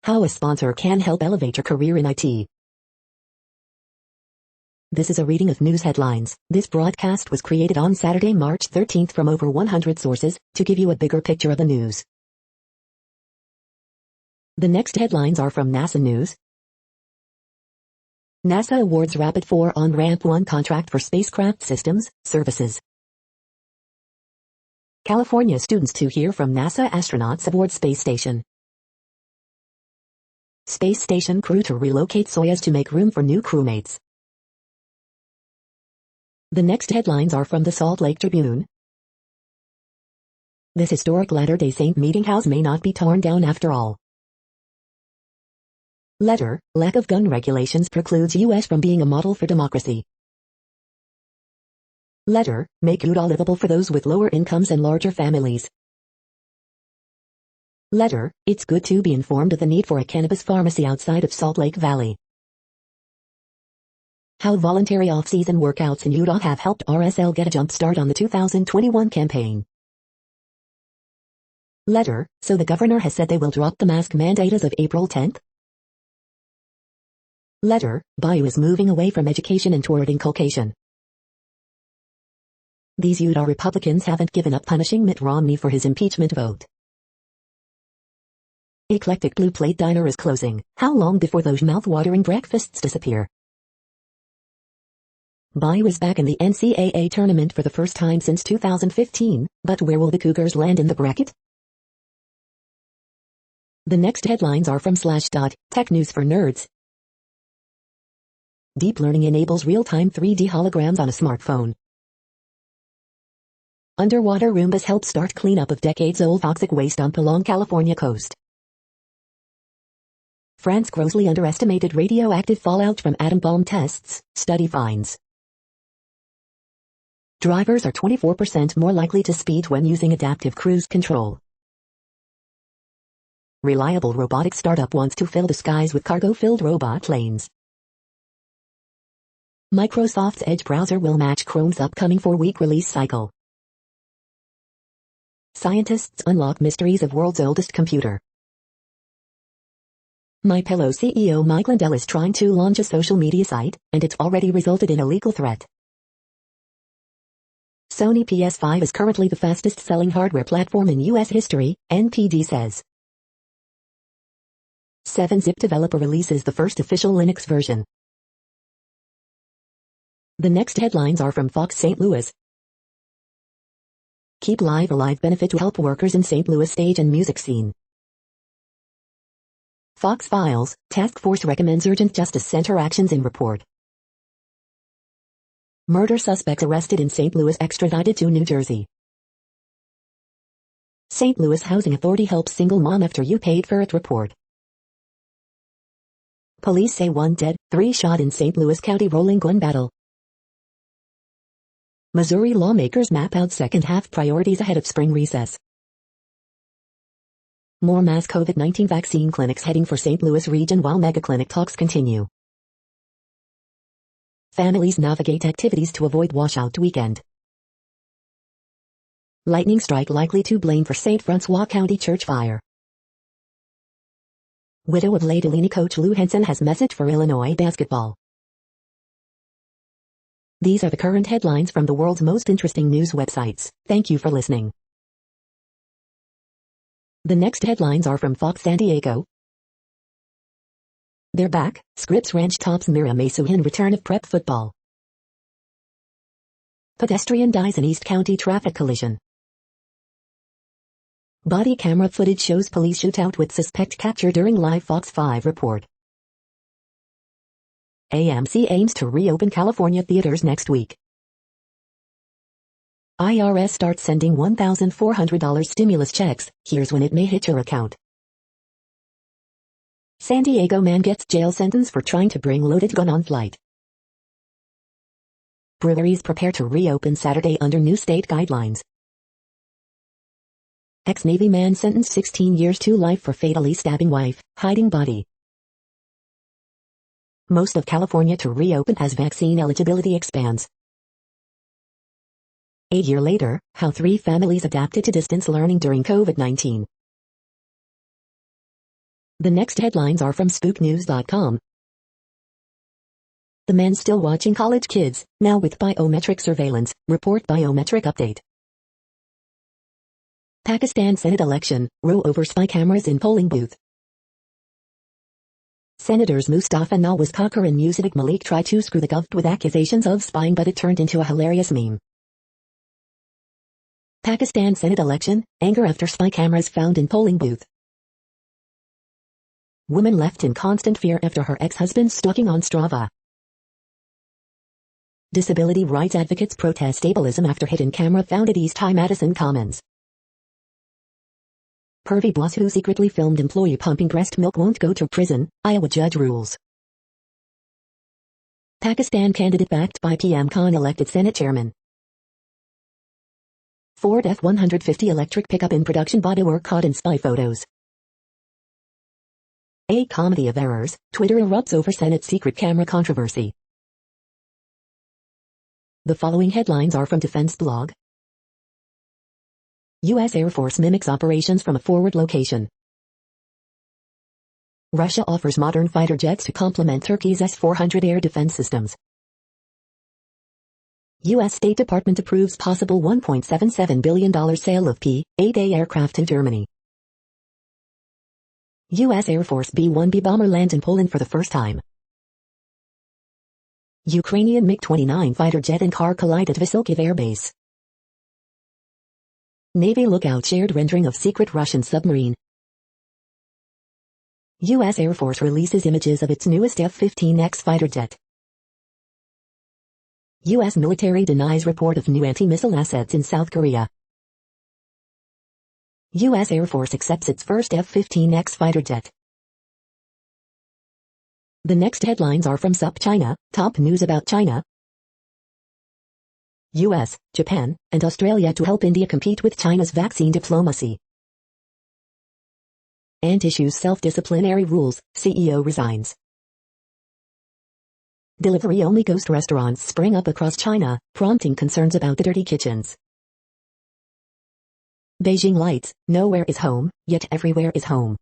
How a sponsor can help elevate your career in IT. This is a reading of news headlines. This broadcast was created on Saturday, March 13th from over 100 sources, to give you a bigger picture of the news. The next headlines are from NASA News. NASA awards Rapid 4 on-ramp 1 contract for spacecraft systems, services. California students to hear from NASA astronauts aboard space station. Space station crew to relocate Soyuz to make room for new crewmates. The next headlines are from the Salt Lake Tribune. This historic Latter-day Saint meeting house may not be torn down after all. Letter, lack of gun regulations precludes U.S. from being a model for democracy. Letter, make Utah livable for those with lower incomes and larger families. Letter, it's good to be informed of the need for a cannabis pharmacy outside of Salt Lake Valley. How voluntary off-season workouts in Utah have helped RSL get a jump start on the 2021 campaign. Letter, so the governor has said they will drop the mask mandate as of April 10th? Letter, Bayou is moving away from education and toward inculcation. These Utah Republicans haven't given up punishing Mitt Romney for his impeachment vote. Eclectic Blue Plate Diner is closing. How long before those mouth-watering breakfasts disappear? Bayou is back in the NCAA tournament for the first time since 2015, but where will the Cougars land in the bracket? The next headlines are from Slashdot, Tech News for Nerds. Deep learning enables real-time 3D holograms on a smartphone. Underwater Roombas help start cleanup of decades-old toxic waste on Pelon, California coast. France grossly underestimated radioactive fallout from atom bomb tests, study finds. Drivers are 24% more likely to speed when using adaptive cruise control. Reliable robotics startup wants to fill the skies with cargo-filled robot planes. Microsoft's Edge browser will match Chrome's upcoming 4-week release cycle. Scientists unlock mysteries of world's oldest computer. MyPillow CEO Mike Lindell is trying to launch a social media site, and it's already resulted in a legal threat. Sony PS5 is currently the fastest-selling hardware platform in U.S. history, NPD says. 7-Zip developer releases the first official Linux version. The next headlines are from Fox St. Louis. Keep Live Alive benefit to help workers in St. Louis stage and music scene. Fox Files, Task Force recommends urgent Justice Center actions in report. Murder suspect arrested in St. Louis extradited to New Jersey. St. Louis Housing Authority helps single mom after you paid for it report. Police say 1 dead, 3 shot in St. Louis County rolling gun battle. Missouri lawmakers map out second-half priorities ahead of spring recess. More mass COVID-19 vaccine clinics heading for St. Louis region while mega-clinic talks continue. Families navigate activities to avoid washout weekend. Lightning strike likely to blame for St. Francois County church fire. Widow of late Illini coach Lou Henson has message for Illinois basketball. These are the current headlines from the world's most interesting news websites. Thank you for listening. The next headlines are from Fox San Diego. They're back. Scripps Ranch tops Mira Mesa in return of prep football. Pedestrian dies in East County traffic collision. Body camera footage shows police shootout with suspect captured during live Fox 5 report. AMC aims to reopen California theaters next week. IRS starts sending $1,400 stimulus checks. Here's when it may hit your account. San Diego man gets jail sentence for trying to bring loaded gun on flight. Breweries prepare to reopen Saturday under new state guidelines. Ex-Navy man sentenced 16 years to life for fatally stabbing wife, hiding body. Most of California to reopen as vaccine eligibility expands. A year later, how 3 families adapted to distance learning during COVID-19. The next headlines are from SpookNews.com. The men still watching college kids, now with biometric surveillance, report biometric update. Pakistan Senate election, row over spy cameras in polling booth. Senators Mustafa Nawaz Kakar and Musaddiq Malik try to screw the gov with accusations of spying, but it turned into a hilarious meme. Pakistan Senate election, anger after spy cameras found in polling booth. Woman left in constant fear after her ex-husband stalking on Strava. Disability rights advocates protest ableism after hidden camera found at East High Madison Commons. Pervy boss who secretly filmed employee pumping breast milk won't go to prison, Iowa judge rules. Pakistan candidate backed by PM Khan elected Senate chairman. Ford F-150 electric pickup in production bodywork caught in spy photos. A comedy of errors, Twitter erupts over Senate secret camera controversy. The following headlines are from Defense Blog. U.S. Air Force mimics operations from a forward location. Russia offers modern fighter jets to complement Turkey's S-400 air defense systems. U.S. State Department approves possible $1.77 billion sale of P-8A aircraft to Germany. U.S. Air Force B-1B bomber lands in Poland for the first time. Ukrainian MiG-29 fighter jet and car collide at Vasilkiv Air Base. Navy lookout shared rendering of secret Russian submarine. U.S. Air Force releases images of its newest F-15X fighter jet. U.S. military denies report of new anti-missile assets in South Korea. U.S. Air Force accepts its first F-15X fighter jet. The next headlines are from SupChina, top news about China. U.S., Japan, and Australia to help India compete with China's vaccine diplomacy. Ant issues self-disciplinary rules, CEO resigns. Delivery-only ghost restaurants spring up across China, prompting concerns about the dirty kitchens. Beijing lights, nowhere is home, yet everywhere is home.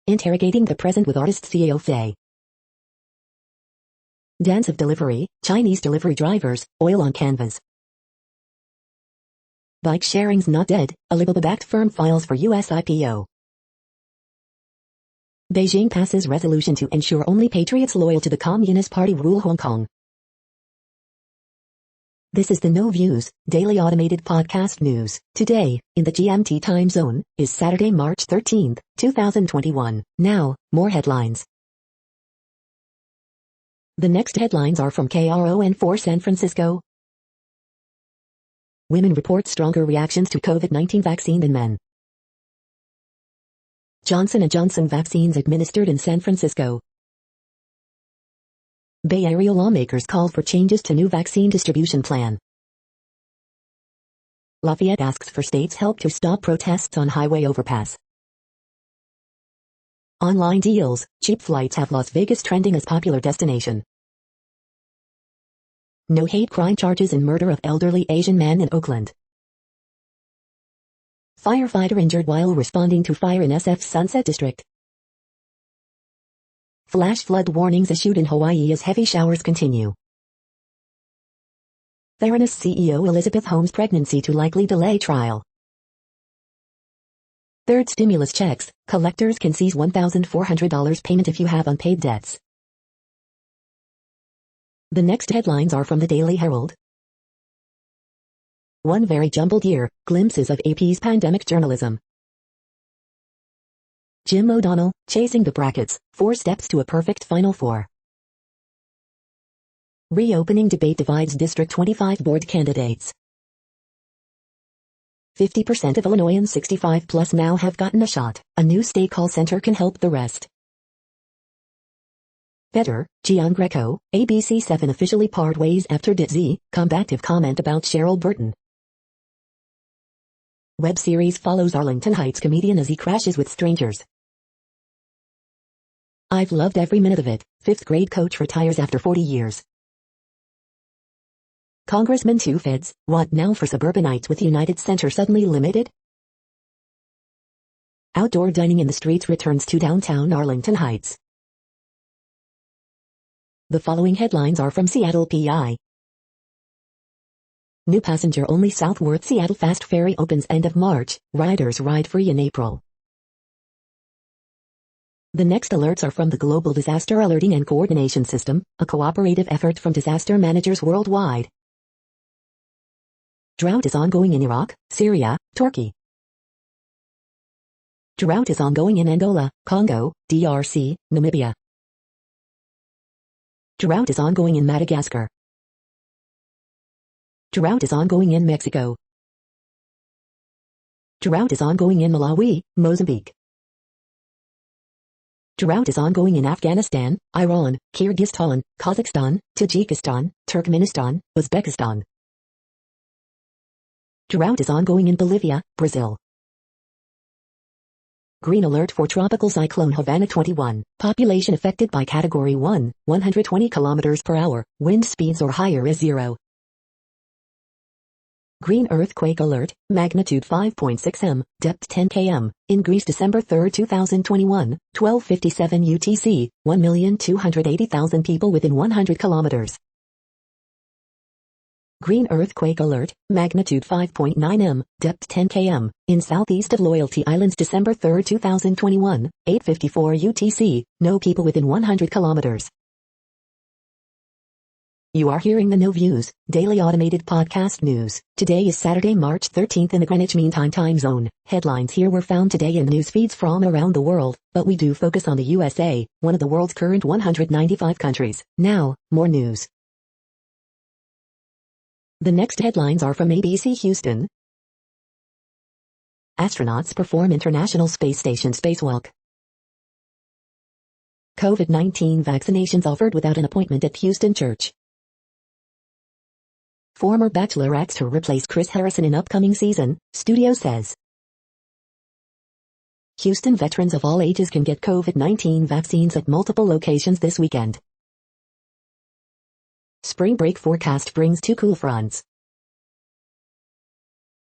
Interrogating the present with artist CEO Fei. Dance of delivery, Chinese delivery drivers, oil on canvas. Bike sharing's not dead, Alibaba-backed firm files for US IPO. Beijing passes resolution to ensure only patriots loyal to the Communist Party rule Hong Kong. This is the No Views, daily automated podcast news. Today, in the GMT time zone, is Saturday, March 13, 2021. Now, more headlines. The next headlines are from KRON4 San Francisco. Women report stronger reactions to COVID-19 vaccine than men. Johnson & Johnson vaccines administered in San Francisco. Bay Area lawmakers call for changes to new vaccine distribution plan. Lafayette asks for states' help to stop protests on highway overpass. Online deals, cheap flights have Las Vegas trending as popular destination. No hate crime charges in murder of elderly Asian man in Oakland. Firefighter injured while responding to fire in SF's Sunset District. Flash flood warnings issued in Hawaii as heavy showers continue. Theranos CEO Elizabeth Holmes' pregnancy to likely delay trial. Third stimulus checks, collectors can seize $1,400 payment if you have unpaid debts. The next headlines are from the Daily Herald. One very jumbled year, glimpses of AP's pandemic journalism. Jim O'Donnell, chasing the brackets, 4 steps to a perfect Final Four. Reopening debate divides District 25 board candidates. 50% of Illinoisans 65 plus now have gotten a shot. A new state call center can help the rest. Better, Gian Greco, ABC7 officially part ways after Ditzy, combative comment about Cheryl Burton. Web series follows Arlington Heights comedian as he crashes with strangers. I've loved every minute of it. 5th grade coach retires after 40 years. Congressman 2 feds, what now for suburbanites with United Center suddenly limited? Outdoor dining in the streets returns to downtown Arlington Heights. The following headlines are from Seattle PI. New passenger-only Southward Seattle Fast Ferry opens end of March, riders ride free in April. The next alerts are from the Global Disaster Alerting and Coordination System, a cooperative effort from disaster managers worldwide. Drought is ongoing in Iraq, Syria, Turkey. Drought is ongoing in Angola, Congo, DRC, Namibia. Drought is ongoing in Madagascar. Drought is ongoing in Mexico. Drought is ongoing in Malawi, Mozambique. Drought is ongoing in Afghanistan, Iran, Kyrgyzstan, Kazakhstan, Tajikistan, Turkmenistan, Uzbekistan. Drought is ongoing in Bolivia, Brazil. Green alert for tropical cyclone Havana 21. Population affected by Category 1, 120 km per hour, wind speeds or higher is 0. Green earthquake alert, magnitude 5.6 m, depth 10 km, in Greece December 3, 2021, 12:57 UTC, 1,280,000 people within 100 kilometers. Green earthquake alert, magnitude 5.9 m, depth 10 km, in southeast of Loyalty Islands December 3, 2021, 8:54 UTC, no people within 100 kilometers. You are hearing the No Views, daily automated podcast news. Today is Saturday, March 13th in the Greenwich Mean Time time zone. Headlines here were found today in news feeds from around the world, but we do focus on the USA, one of the world's current 195 countries. Now, more news. The next headlines are from ABC Houston. Astronauts perform International Space Station spacewalk. COVID-19 vaccinations offered without an appointment at Houston church. Former Bachelor acts to replace Chris Harrison in upcoming season, studio says. Houston veterans of all ages can get COVID-19 vaccines at multiple locations this weekend. Spring break forecast brings 2 cool fronts.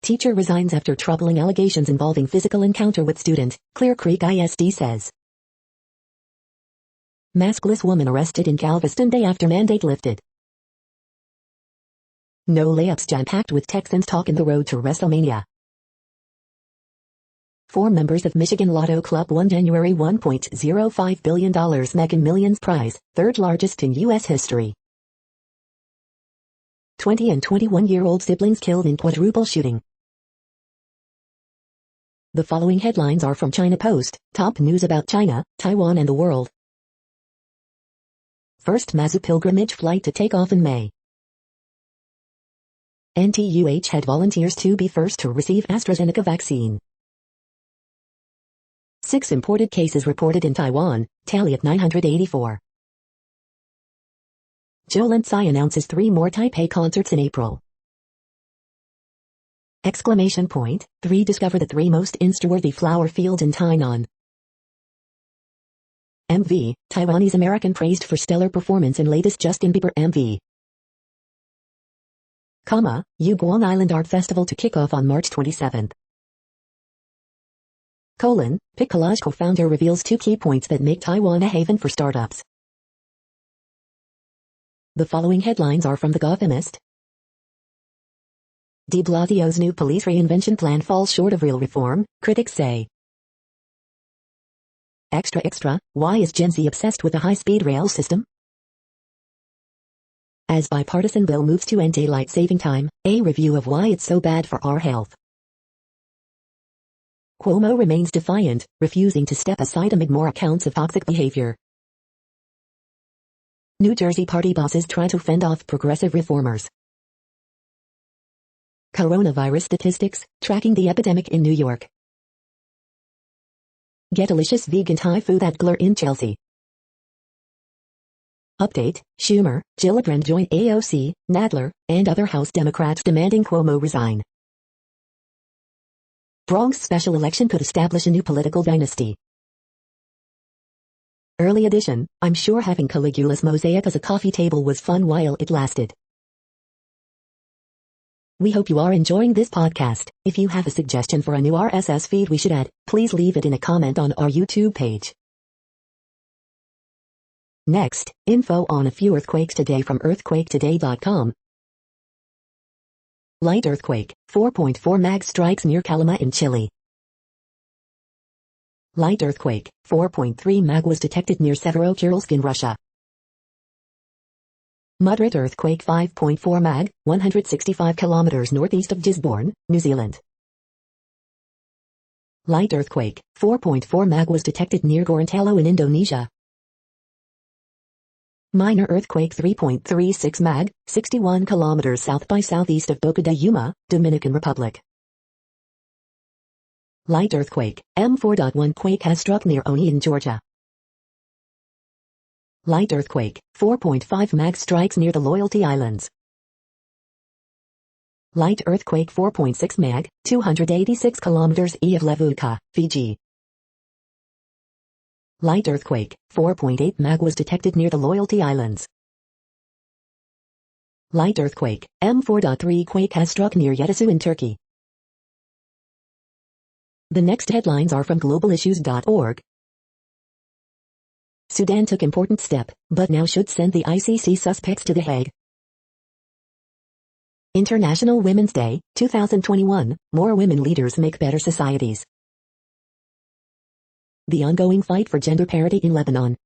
Teacher resigns after troubling allegations involving physical encounter with student, Clear Creek ISD says. Maskless woman arrested in Galveston day after mandate lifted. No layups jam-packed with Texans talking the road to WrestleMania. 4 members of Michigan Lotto Club won January $1.05 billion Mega Millions prize, 3rd largest in U.S. history. 20 and 21-year-old siblings killed in quadruple shooting. The following headlines are from China Post, top news about China, Taiwan and the world. First Mazu pilgrimage flight to take off in May. NTUH had volunteers to be first to receive AstraZeneca vaccine. 6 imported cases reported in Taiwan, tally at 984. Jolin Tsai announces 3 more Taipei concerts in April. 3 discover the 3 most Insta-worthy flower fields in Tainan. MV, Taiwanese American praised for stellar performance in latest Justin Bieber MV. Guam Island Art Festival to kick off on March 27th. Pic Collage co-founder reveals 2 key points that make Taiwan a haven for startups. The following headlines are from The Gothamist. De Blasio's new police reinvention plan falls short of real reform, critics say. Extra, why is Gen Z obsessed with a high-speed rail system? As bipartisan bill moves to end daylight saving time, a review of why it's so bad for our health. Cuomo remains defiant, refusing to step aside amid more accounts of toxic behavior. New Jersey party bosses try to fend off progressive reformers. Coronavirus statistics, tracking the epidemic in New York. Get delicious vegan Thai food at Glur in Chelsea. Update, Schumer, Gillibrand join AOC, Nadler, and other House Democrats demanding Cuomo resign. Bronx special election could establish a new political dynasty. Early edition, I'm sure having Caligula's mosaic as a coffee table was fun while it lasted. We hope you are enjoying this podcast. If you have a suggestion for a new RSS feed we should add, please leave it in a comment on our YouTube page. Next, info on a few earthquakes today from earthquaketoday.com. Light earthquake, 4.4 mag strikes near Calama in Chile. Light earthquake, 4.3 mag was detected near Severodvinsk in Russia. Moderate earthquake 5.4 mag, 165 kilometers northeast of Gisborne, New Zealand. Light earthquake, 4.4 mag was detected near Gorontalo in Indonesia. Minor earthquake 3.36 mag, 61 kilometers south by southeast of Boca de Yuma, Dominican Republic. Light earthquake, M4.1 quake has struck near Oni in Georgia. Light earthquake, 4.5 mag strikes near the Loyalty Islands. Light earthquake 4.6 mag, 286 kilometers east of Levuka, Fiji. Light earthquake, 4.8 mag was detected near the Loyalty Islands. Light earthquake, M4.3 quake has struck near Yetasu in Turkey. The next headlines are from globalissues.org. Sudan took important step, but now should send the ICC suspects to The Hague. International Women's Day, 2021, more women leaders make better societies. The ongoing fight for gender parity in Lebanon.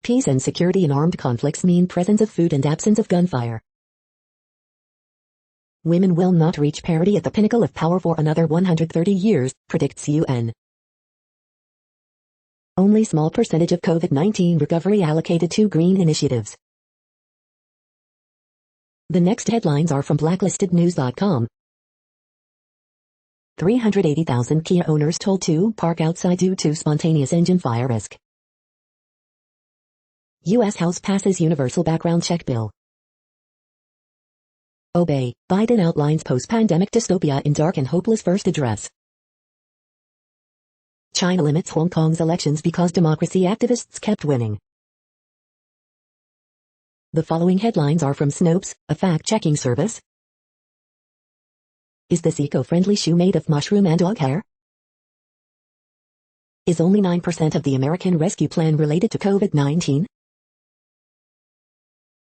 Peace and security in armed conflicts mean presence of food and absence of gunfire. Women will not reach parity at the pinnacle of power for another 130 years, predicts UN. Only small percentage of COVID-19 recovery allocated to green initiatives. The next headlines are from blacklistednews.com. 380,000 Kia owners told to park outside due to spontaneous engine fire risk. U.S. House passes universal background check bill. Obey, Biden outlines post-pandemic dystopia in dark and hopeless first address. China limits Hong Kong's elections because democracy activists kept winning. The following headlines are from Snopes, a fact-checking service. Is this eco-friendly shoe made of mushroom and dog hair? Is only 9% of the American rescue plan related to COVID-19?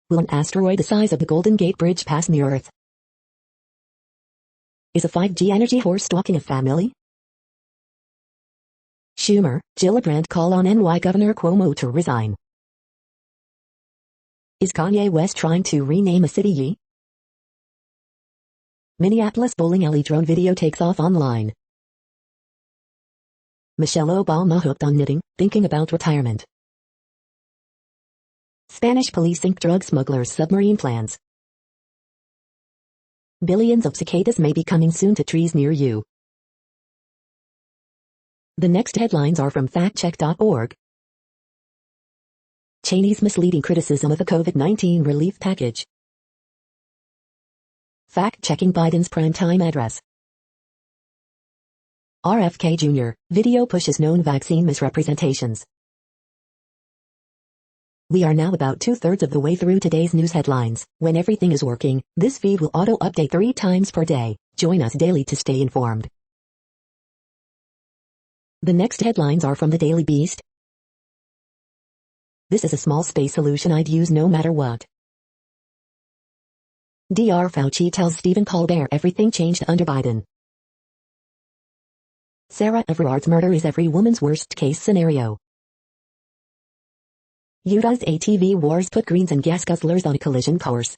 Will an asteroid the size of the Golden Gate Bridge pass near Earth? Is a 5G energy horse stalking a family? Schumer, Gillibrand call on NY Governor Cuomo to resign. Is Kanye West trying to rename a city Ye? Minneapolis bowling alley drone video takes off online. Michelle Obama hooked on knitting, thinking about retirement. Spanish police sink drug smugglers' submarine plans. Billions of cicadas may be coming soon to trees near you. The next headlines are from factcheck.org. Cheney's misleading criticism of the COVID-19 relief package. Fact-checking Biden's primetime address. RFK Jr. Video pushes known vaccine misrepresentations. We are now about 2/3 of the way through today's news headlines. When everything is working, this feed will auto-update 3 times per day. Join us daily to stay informed. The next headlines are from the Daily Beast. This is a small space solution I'd use no matter what. Dr. Fauci tells Stephen Colbert everything changed under Biden. Sarah Everard's murder is every woman's worst-case scenario. Utah's ATV wars put Greens and gas guzzlers on a collision course.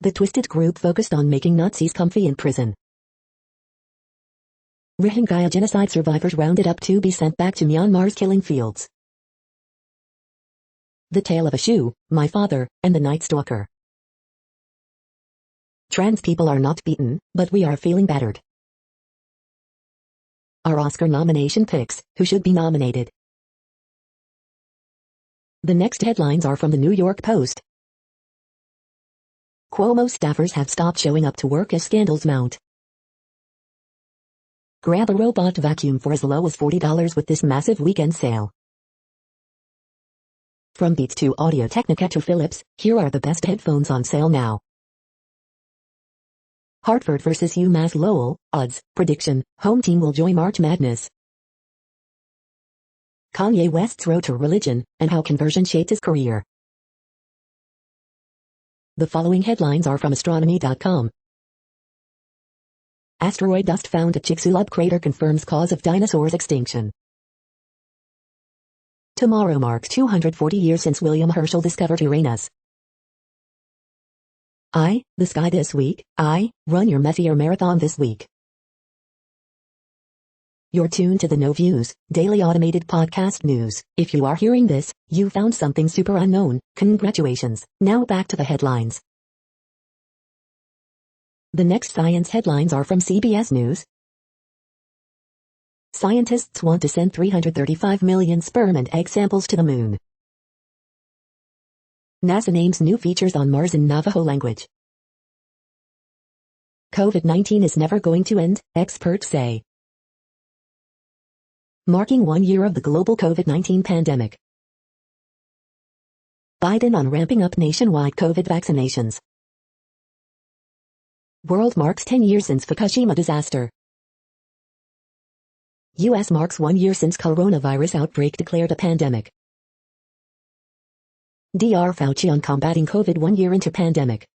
The Twisted Group focused on making Nazis comfy in prison. Rohingya genocide survivors rounded up to be sent back to Myanmar's killing fields. The Tale of a Shoe, My Father, and the Night Stalker. Trans people are not beaten, but we are feeling battered. Our Oscar nomination picks, who should be nominated. The next headlines are from the New York Post. Cuomo staffers have stopped showing up to work as scandals mount. Grab a robot vacuum for as low as $40 with this massive weekend sale. From Beats to Audio-Technica to Philips, here are the best headphones on sale now. Hartford vs UMass Lowell, odds, prediction, home team will join March Madness. Kanye West's road to religion, and how conversion shaped his career. The following headlines are from astronomy.com. Asteroid dust found at Chicxulub crater confirms cause of dinosaurs' extinction. Tomorrow marks 240 years since William Herschel discovered Uranus. The sky this week. Run your messier marathon this week. You're tuned to the No Views, daily automated podcast news. If you are hearing this, you found something super unknown. Congratulations. Now back to the headlines. The next science headlines are from CBS News. Scientists want to send 335 million sperm and egg samples to the moon. NASA names new features on Mars in Navajo language. COVID-19 is never going to end, experts say. Marking 1 year of the global COVID-19 pandemic. Biden on ramping up nationwide COVID vaccinations. World marks 10 years since Fukushima disaster. U.S. marks 1 year since coronavirus outbreak declared a pandemic. Dr. Fauci on combating COVID 1 year into pandemic.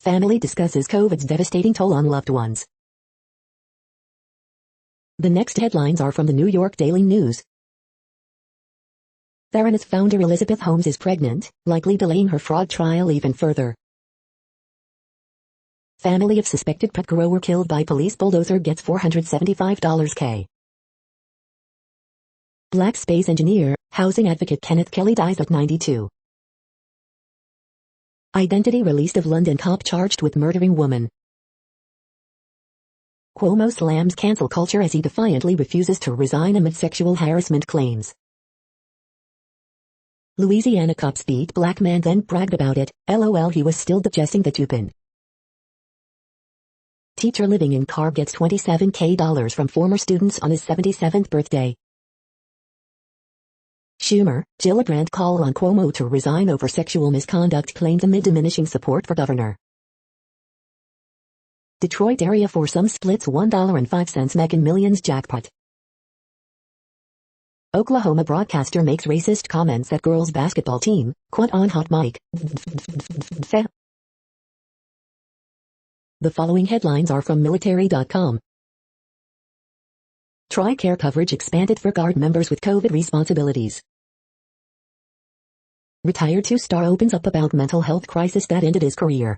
Family discusses COVID's devastating toll on loved ones. The next headlines are from the New York Daily News. Theranos founder Elizabeth Holmes is pregnant, likely delaying her fraud trial even further. Family of suspected pet grower killed by police bulldozer gets $475 K. Black space engineer, housing advocate Kenneth Kelly dies at 92. Identity released of London cop charged with murdering woman. Cuomo slams cancel culture as he defiantly refuses to resign amid sexual harassment claims. Louisiana cops beat black man then bragged about it, LOL he was still digesting the tupin. Teacher living in car gets $27K from former students on his 77th birthday. Schumer, Gillibrand call on Cuomo to resign over sexual misconduct claims amid diminishing support for governor. Detroit area foursome splits $1.05 Mega Millions jackpot. Oklahoma broadcaster makes racist comments at girls basketball team, quote on hot mic. The following headlines are from military.com. TRICARE coverage expanded for Guard members with COVID responsibilities. Retired two-star opens up about mental health crisis that ended his career.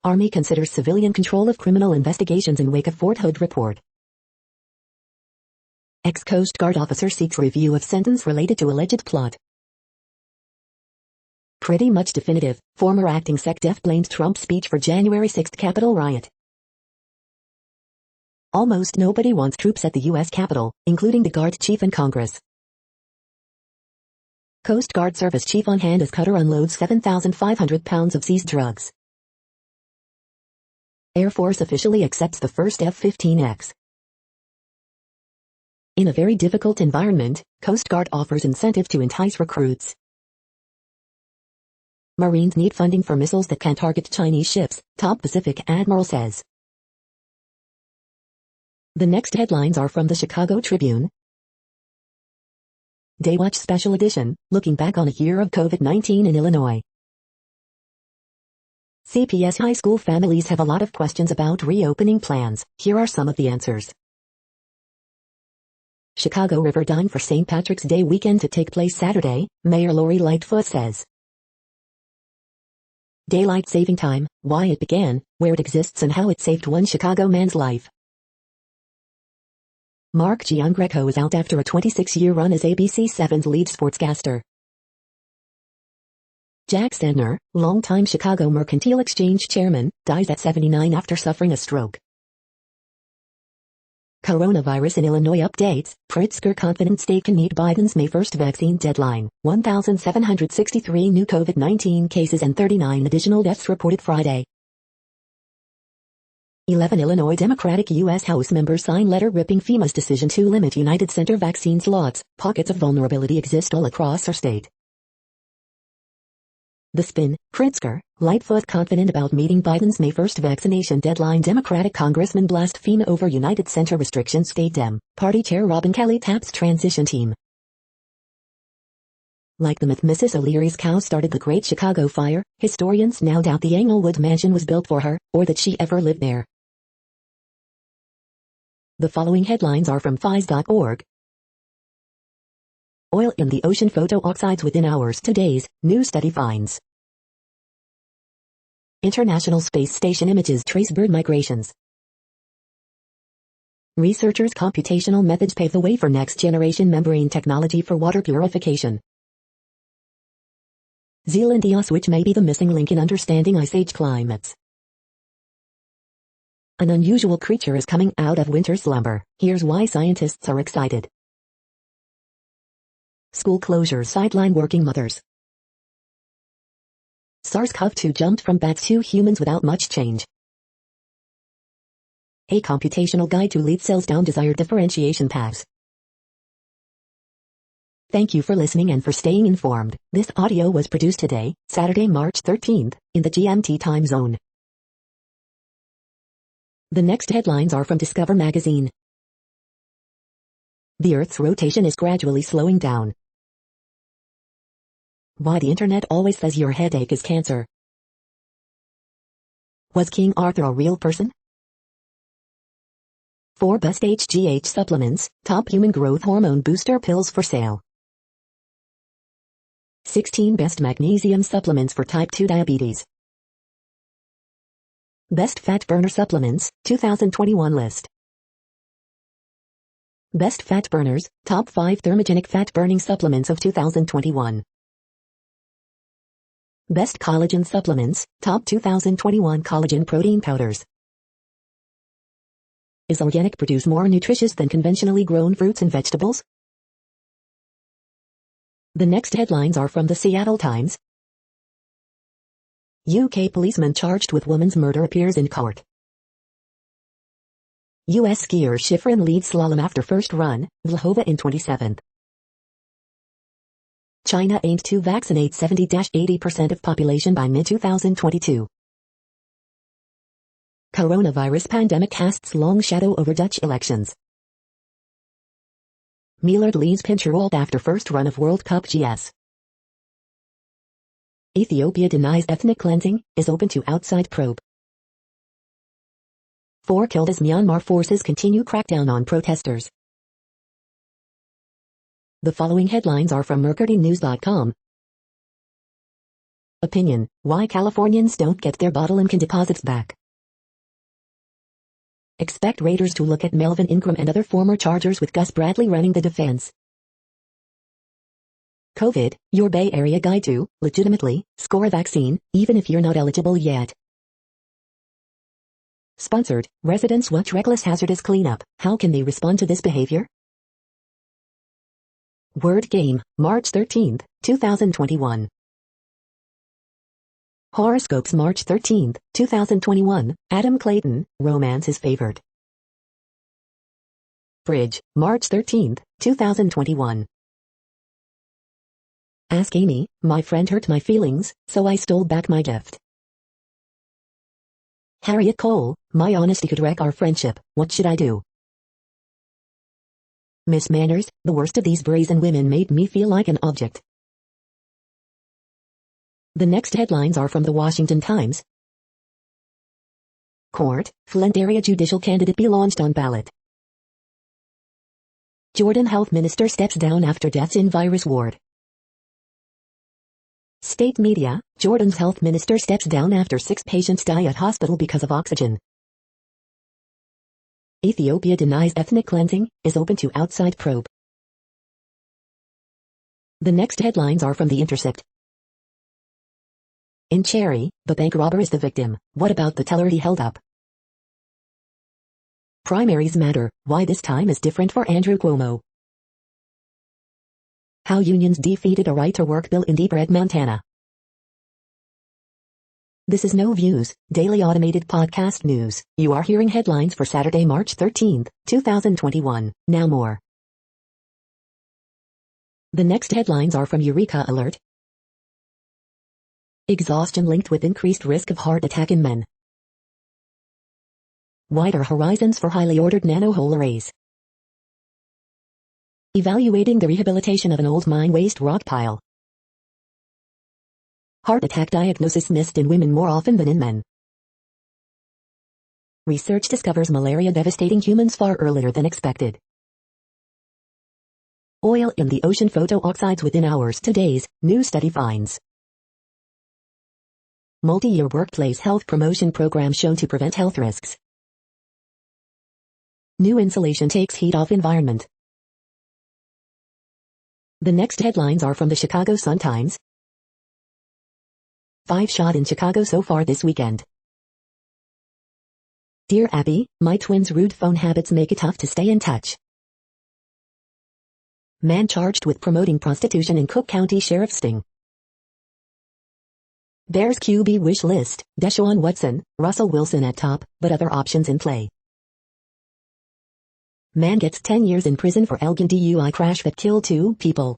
Army considers civilian control of criminal investigations in wake of Fort Hood report. Ex-Coast Guard officer seeks review of sentence related to alleged plot. Pretty much definitive, former acting SecDef blames Trump speech for January 6 Capitol riot. Almost nobody wants troops at the U.S. Capitol, including the Guard chief and Congress. Coast Guard service chief on hand as cutter unloads 7,500 pounds of seized drugs. Air Force officially accepts the first F-15X. In a very difficult environment, Coast Guard offers incentive to entice recruits. Marines need funding for missiles that can target Chinese ships, top Pacific admiral says. The next headlines are from the Chicago Tribune. Daywatch Special Edition, looking back on a year of COVID-19 in Illinois. CPS high school families have a lot of questions about reopening plans. Here are some of the answers. Chicago River dine for St. Patrick's Day weekend to take place Saturday, Mayor Lori Lightfoot says. Daylight saving time, why it began, where it exists and how it saved one Chicago man's life. Mark Giangreco is out after a 26-year run as ABC 7's lead sportscaster. Jack Sandner, longtime Chicago Mercantile Exchange chairman, dies at 79 after suffering a stroke. Coronavirus in Illinois updates, Pritzker confident state can meet Biden's May 1st vaccine deadline. 1,763 new COVID-19 cases and 39 additional deaths reported Friday. 11 Illinois Democratic U.S. House members sign letter ripping FEMA's decision to limit United Center vaccine slots. Pockets of vulnerability exist all across our state. The Spin, Pritzker, Lightfoot confident about meeting Biden's May 1st vaccination deadline. Democratic congressman blast FEMA over United Center restrictions. State Dem. Party chair Robin Kelly taps transition team. Like the myth Mrs. O'Leary's cow started the Great Chicago Fire, historians now doubt the Englewood mansion was built for her, or that she ever lived there. The following headlines are from FIS.org. Oil in the ocean photo oxides within hours to days, new study finds. International Space Station images trace bird migrations. Researchers' computational methods pave the way for next-generation membrane technology for water purification. Zealandios, which may be the missing link in understanding ice age climates. An unusual creature is coming out of winter slumber. Here's why scientists are excited. School closures sideline working mothers. SARS-CoV-2 jumped from bats to humans without much change. A computational guide to lead cells down desired differentiation paths. Thank you for listening and for staying informed. This audio was produced today, Saturday, March 13th, in the GMT time zone. The next headlines are from Discover magazine. The Earth's rotation is gradually slowing down. Why the internet always says your headache is cancer. Was King Arthur a real person? 4 best HGH supplements, top human growth hormone booster pills for sale. 16 best magnesium supplements for type 2 diabetes. Best fat burner supplements, 2021 list. Best fat burners, top 5 thermogenic fat burning supplements of 2021. Best collagen supplements, top 2021 collagen protein powders. Is organic produce more nutritious than conventionally grown fruits and vegetables? The next headlines are from the Seattle Times. UK policeman charged with woman's murder appears in court. US skier Schifrin leads slalom after first run, Vlhova in 27th. China aimed to vaccinate 70-80% of population by mid-2022. Coronavirus pandemic casts long shadow over Dutch elections. Mielert leads Pincherwald after first run of World Cup GS. Ethiopia denies ethnic cleansing, is open to outside probe. 4 killed as Myanmar forces continue crackdown on protesters. The following headlines are from MercuryNews.com. Opinion: why Californians don't get their bottle income deposits back. Expect Raiders to look at Melvin Ingram and other former Chargers with Gus Bradley running the defense. COVID, your Bay Area guide to, legitimately, score a vaccine, even if you're not eligible yet. Sponsored, residents watch reckless hazardous cleanup. How can they respond to this behavior? Word Game, March 13, 2021. Horoscopes March 13, 2021, Adam Clayton, romance is favored. Bridge, March 13, 2021. Ask Amy, my friend hurt my feelings, so I stole back my gift. Harriet Cole, my honesty could wreck our friendship, what should I do? Miss Manners, the worst of these brazen women made me feel like an object. The next headlines are from the Washington Times. Court, Flint area judicial candidate be launched on ballot. Jordan health minister steps down after deaths in virus ward. State media, Jordan's health minister steps down after 6 patients die at hospital because of oxygen. Ethiopia denies ethnic cleansing, is open to outside probe. The next headlines are from The Intercept. In Cherry, the bank robber is the victim. What about the teller he held up? Primaries matter. Why this time is different for Andrew Cuomo. How unions defeated a right-to-work bill in deep red Montana. This is No Views, daily automated podcast news. You are hearing headlines for Saturday, March 13, 2021. Now more. The next headlines are from Eureka Alert. Exhaustion linked with increased risk of heart attack in men. Wider horizons for highly ordered nano-hole arrays. Evaluating the rehabilitation of an old mine waste rock pile. Heart attack diagnosis missed in women more often than in men. Research discovers malaria devastating humans far earlier than expected. Oil in the ocean photo-oxides within hours to days, new study finds. Multi-year workplace health promotion program shown to prevent health risks. New insulation takes heat off environment. The next headlines are from the Chicago Sun-Times. 5 shot in Chicago so far this weekend. Dear Abby, my twins' rude phone habits make it tough to stay in touch. Man charged with promoting prostitution in Cook County Sheriff's sting. Bears QB wish list, Deshaun Watson, Russell Wilson at top, but other options in play. Man gets 10 years in prison for Elgin DUI crash that killed 2 people.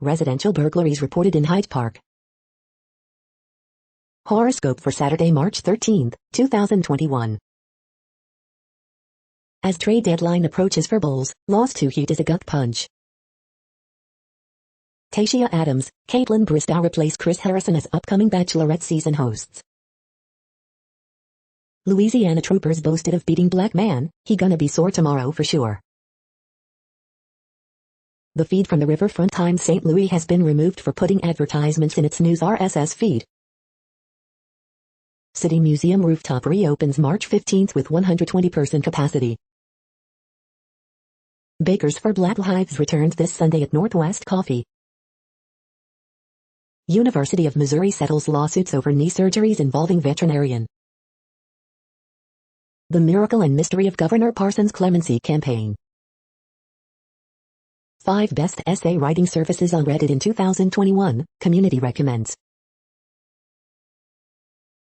Residential burglaries reported in Hyde Park. Horoscope for Saturday, March 13, 2021. As trade deadline approaches for Bulls, loss to Heat is a gut punch. Tashia Adams, Caitlin Bristow replace Chris Harrison as upcoming Bachelorette season hosts. Louisiana troopers boasted of beating black man, he gonna be sore tomorrow for sure. The feed from the Riverfront Times St. Louis has been removed for putting advertisements in its news RSS feed. City Museum rooftop reopens March 15 with 120% capacity. Bakers for Black Lives returns this Sunday at Northwest Coffee. University of Missouri settles lawsuits over knee surgeries involving veterinarian. The Miracle and Mystery of Governor Parsons' Clemency Campaign. 5 best essay writing services on Reddit in 2021, community recommends.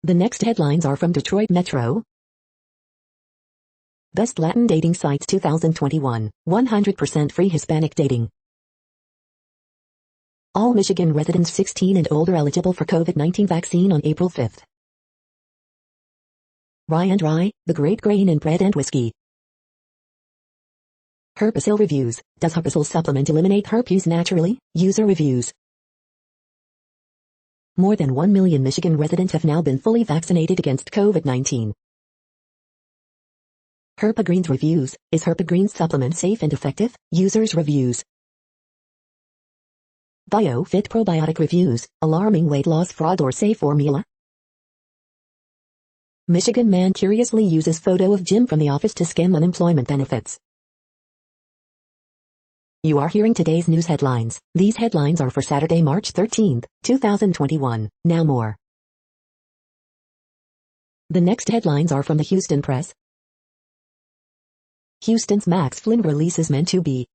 The next headlines are from Detroit Metro. Best Latin Dating Sites 2021, 100% free Hispanic dating. All Michigan residents 16 and older eligible for COVID-19 vaccine on April 5th. Rye and Rye, the great grain in bread and whiskey. Herpesil reviews. Does Herpesil supplement eliminate herpes naturally? User reviews. More than 1 million Michigan residents have now been fully vaccinated against COVID-19. Herpagreens reviews. Is Herpagreens supplement safe and effective? Users reviews. BioFit probiotic reviews. Alarming weight loss fraud or safe formula? Michigan man curiously uses photo of Jim from the office to scam unemployment benefits. You are hearing today's news headlines. These headlines are for Saturday, March 13, 2021. Now more. The next headlines are from the Houston Press. Houston's Max Flynn releases meant to be.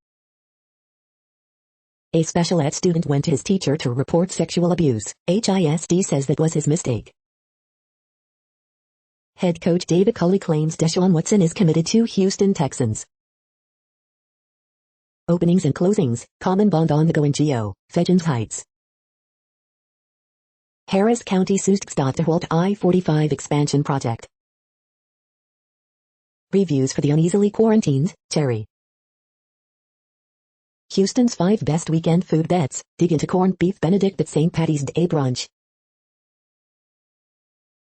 A special ed student went to his teacher to report sexual abuse. HISD says that was his mistake. Head coach David Culley claims Deshaun Watson is committed to Houston Texans. Openings and closings, common bond on the go in Geo, Fedgens Heights. Harris County sues TxDOT to halt I-45 expansion project. Reviews for the uneasily quarantined, Cherry. Houston's 5 best weekend food bets, dig into corned beef Benedict at St. Patty's Day brunch.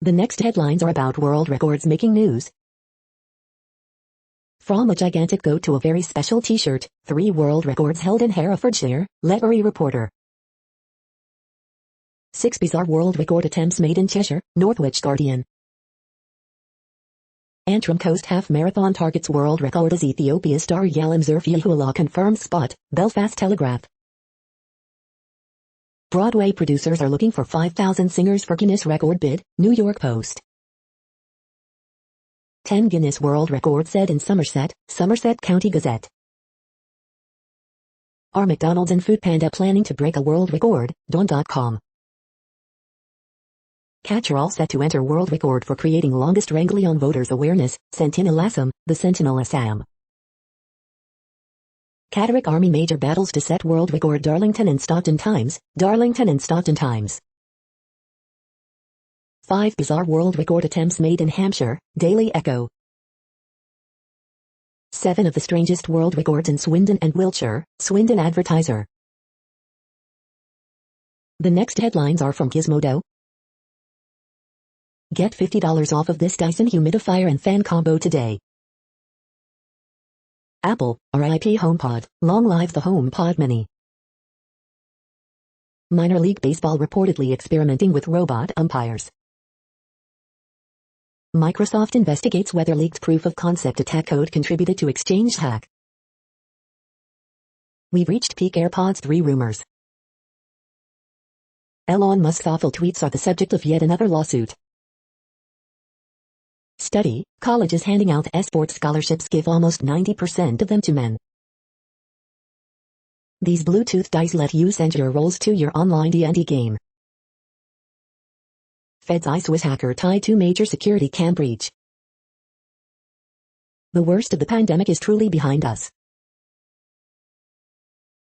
The next headlines are about world records making news. From a gigantic goat to a very special t-shirt, 3 world records held in Herefordshire, Lettery reporter. 6 bizarre world record attempts made in Cheshire, Northwich Guardian. Antrim Coast Half Marathon targets world record as Ethiopia star Yalim Zerfiahullah confirms spot, Belfast Telegraph. Broadway producers are looking for 5,000 singers for Guinness record bid, New York Post. 10 Guinness World Records set in Somerset, Somerset County Gazette. Are McDonald's and Foodpanda planning to break a world record? Dawn.com. Catcherall set to enter world record for creating longest wrangly on voters awareness, Sentinel Assam, the Sentinel Assam. Catterick Army Major battles to set world record Darlington and Stockton Times, Darlington and Stockton Times. 5 bizarre world record attempts made in Hampshire, Daily Echo. 7 of the strangest world records in Swindon and Wiltshire, Swindon Advertiser. The next headlines are from Gizmodo. Get $50 off of this Dyson humidifier and fan combo today. Apple, RIP HomePod, long live the HomePod Mini. Minor League Baseball reportedly experimenting with robot umpires. Microsoft investigates whether leaked proof of concept attack code contributed to Exchange hack. We've reached peak AirPods 3 rumors. Elon Musk's awful tweets are the subject of yet another lawsuit. Study, colleges handing out sports scholarships give almost 90% of them to men. These Bluetooth dice let you send your rolls to your online D&D game. Fed's Swiss hacker tied to major security cam breach. The worst of the pandemic is truly behind us.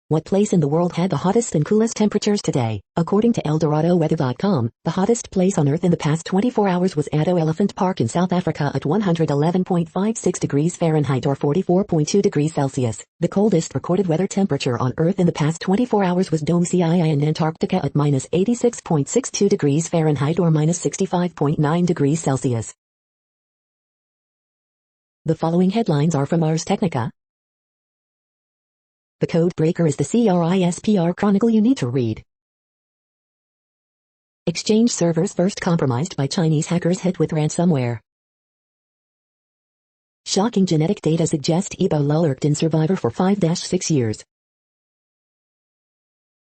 What place in the world had the hottest and coolest temperatures today? According to ElDoradoWeather.com, the hottest place on Earth in the past 24 hours was Addo Elephant Park in South Africa at 111.56 degrees Fahrenheit or 44.2 degrees Celsius. The coldest recorded weather temperature on Earth in the past 24 hours was Dome Cii in Antarctica at minus 86.62 degrees Fahrenheit or minus 65.9 degrees Celsius. The following headlines are from Ars Technica. The code breaker is the CRISPR chronicle you need to read. Exchange servers first compromised by Chinese hackers hit with ransomware. Shocking genetic data suggest Ebola lurked in Survivor for 5-6 years.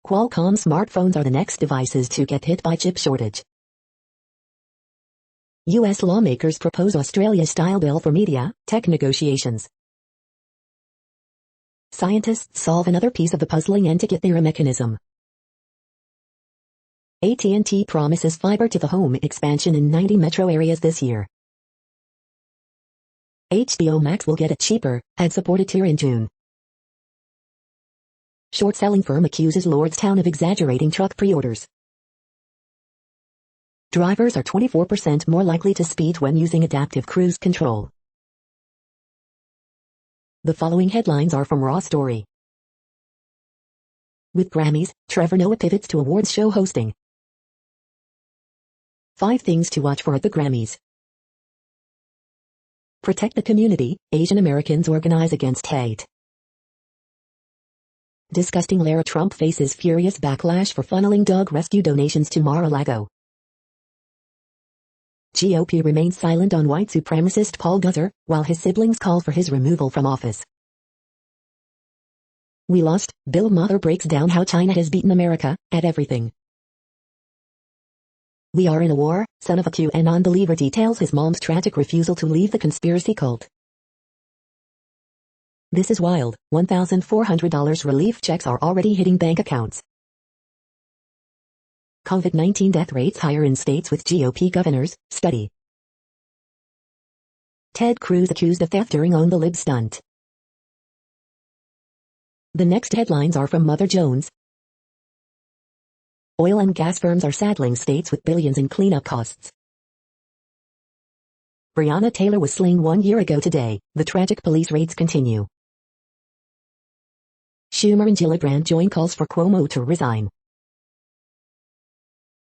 Qualcomm smartphones are the next devices to get hit by chip shortage. U.S. lawmakers propose Australia-style bill for media, tech negotiations. Scientists solve another piece of the puzzling Antikythera mechanism. AT&T promises fiber to the home expansion in 90 metro areas this year. HBO Max will get a cheaper, ad-supported tier in June. Short-selling firm accuses Lordstown of exaggerating truck pre-orders. Drivers are 24% more likely to speed when using adaptive cruise control. The following headlines are from Raw Story. With Grammys, Trevor Noah pivots to awards show hosting. 5 things to watch for at the Grammys. Protect the community, Asian Americans organize against hate. Disgusting Lara Trump faces furious backlash for funneling dog rescue donations to Mar-a-Lago. GOP remains silent on white supremacist Paul Gosar, while his siblings call for his removal from office. We lost. Bill Maher breaks down how China has beaten America at everything. We are in a war. Son of a QAnon believer details his mom's tragic refusal to leave the conspiracy cult. This is wild. $1,400 relief checks are already hitting bank accounts. COVID-19 death rates higher in states with GOP governors, study. Ted Cruz accused of theft during Own the Lib stunt. The next headlines are from Mother Jones. Oil and gas firms are saddling states with billions in cleanup costs. Breonna Taylor was slain 1 year ago today. The tragic police raids continue. Schumer and Gillibrand join calls for Cuomo to resign.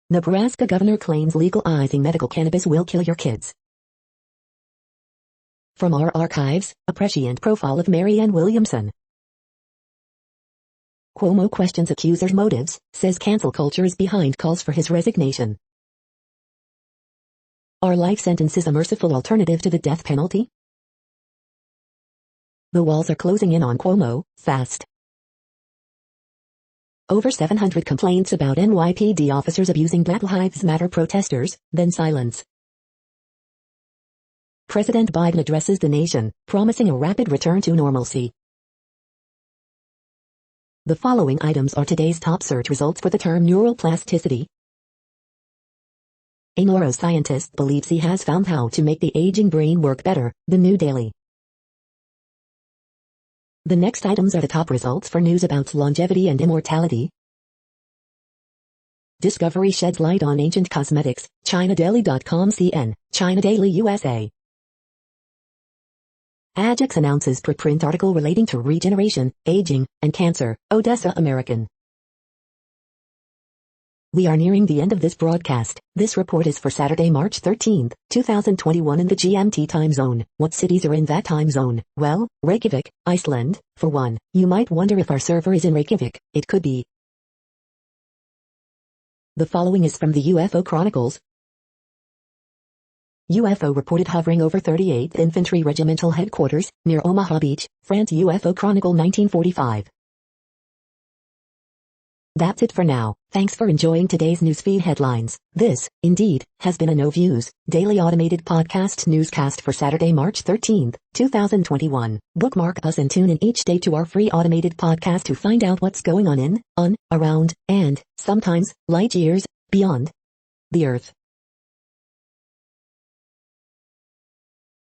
Nebraska governor claims legalizing medical cannabis will kill your kids. From our archives, a prescient profile of Marianne Williamson. Cuomo questions accusers' motives, says cancel culture is behind calls for his resignation. Are life sentences a merciful alternative to the death penalty? The walls are closing in on Cuomo, fast. Over 700 complaints about NYPD officers abusing Black Lives Matter protesters, then silence. President Biden addresses the nation, promising a rapid return to normalcy. The following items are today's top search results for the term neuroplasticity. A neuroscientist believes he has found how to make the aging brain work better, the New Daily. The next items are the top results for news about longevity and immortality. Discovery sheds light on ancient cosmetics, ChinaDaily.com CN, China Daily USA. Ajax announces preprint article relating to regeneration, aging, and cancer, Odessa American. We are nearing the end of this broadcast. This report is for Saturday, March 13, 2021 in the GMT time zone. What cities are in that time zone? Well, Reykjavik, Iceland, for one. You might wonder if our server is in Reykjavik. It could be. The following is from the UFO Chronicles. UFO reported hovering over 38th Infantry Regimental Headquarters, near Omaha Beach, France. UFO Chronicle 1945. That's it for now. Thanks for enjoying today's newsfeed headlines. This, indeed, has been a No Views, daily automated podcast newscast for Saturday, March 13, 2021. Bookmark us and tune in each day to our free automated podcast to find out what's going on, around, and, sometimes, light years, beyond the Earth.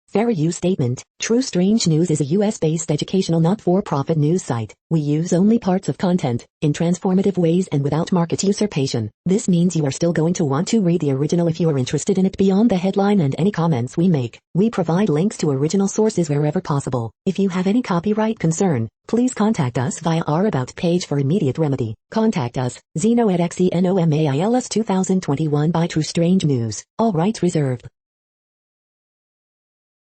Fair use statement. True Strange News is a US-based educational not-for-profit news site. We use only parts of content, in transformative ways and without market usurpation. This means you are still going to want to read the original if you are interested in it beyond the headline and any comments we make. We provide links to original sources wherever possible. If you have any copyright concern, please contact us via our About page for immediate remedy. Contact us, Zeno at XENOMAILS 2021 by True Strange News. All rights reserved.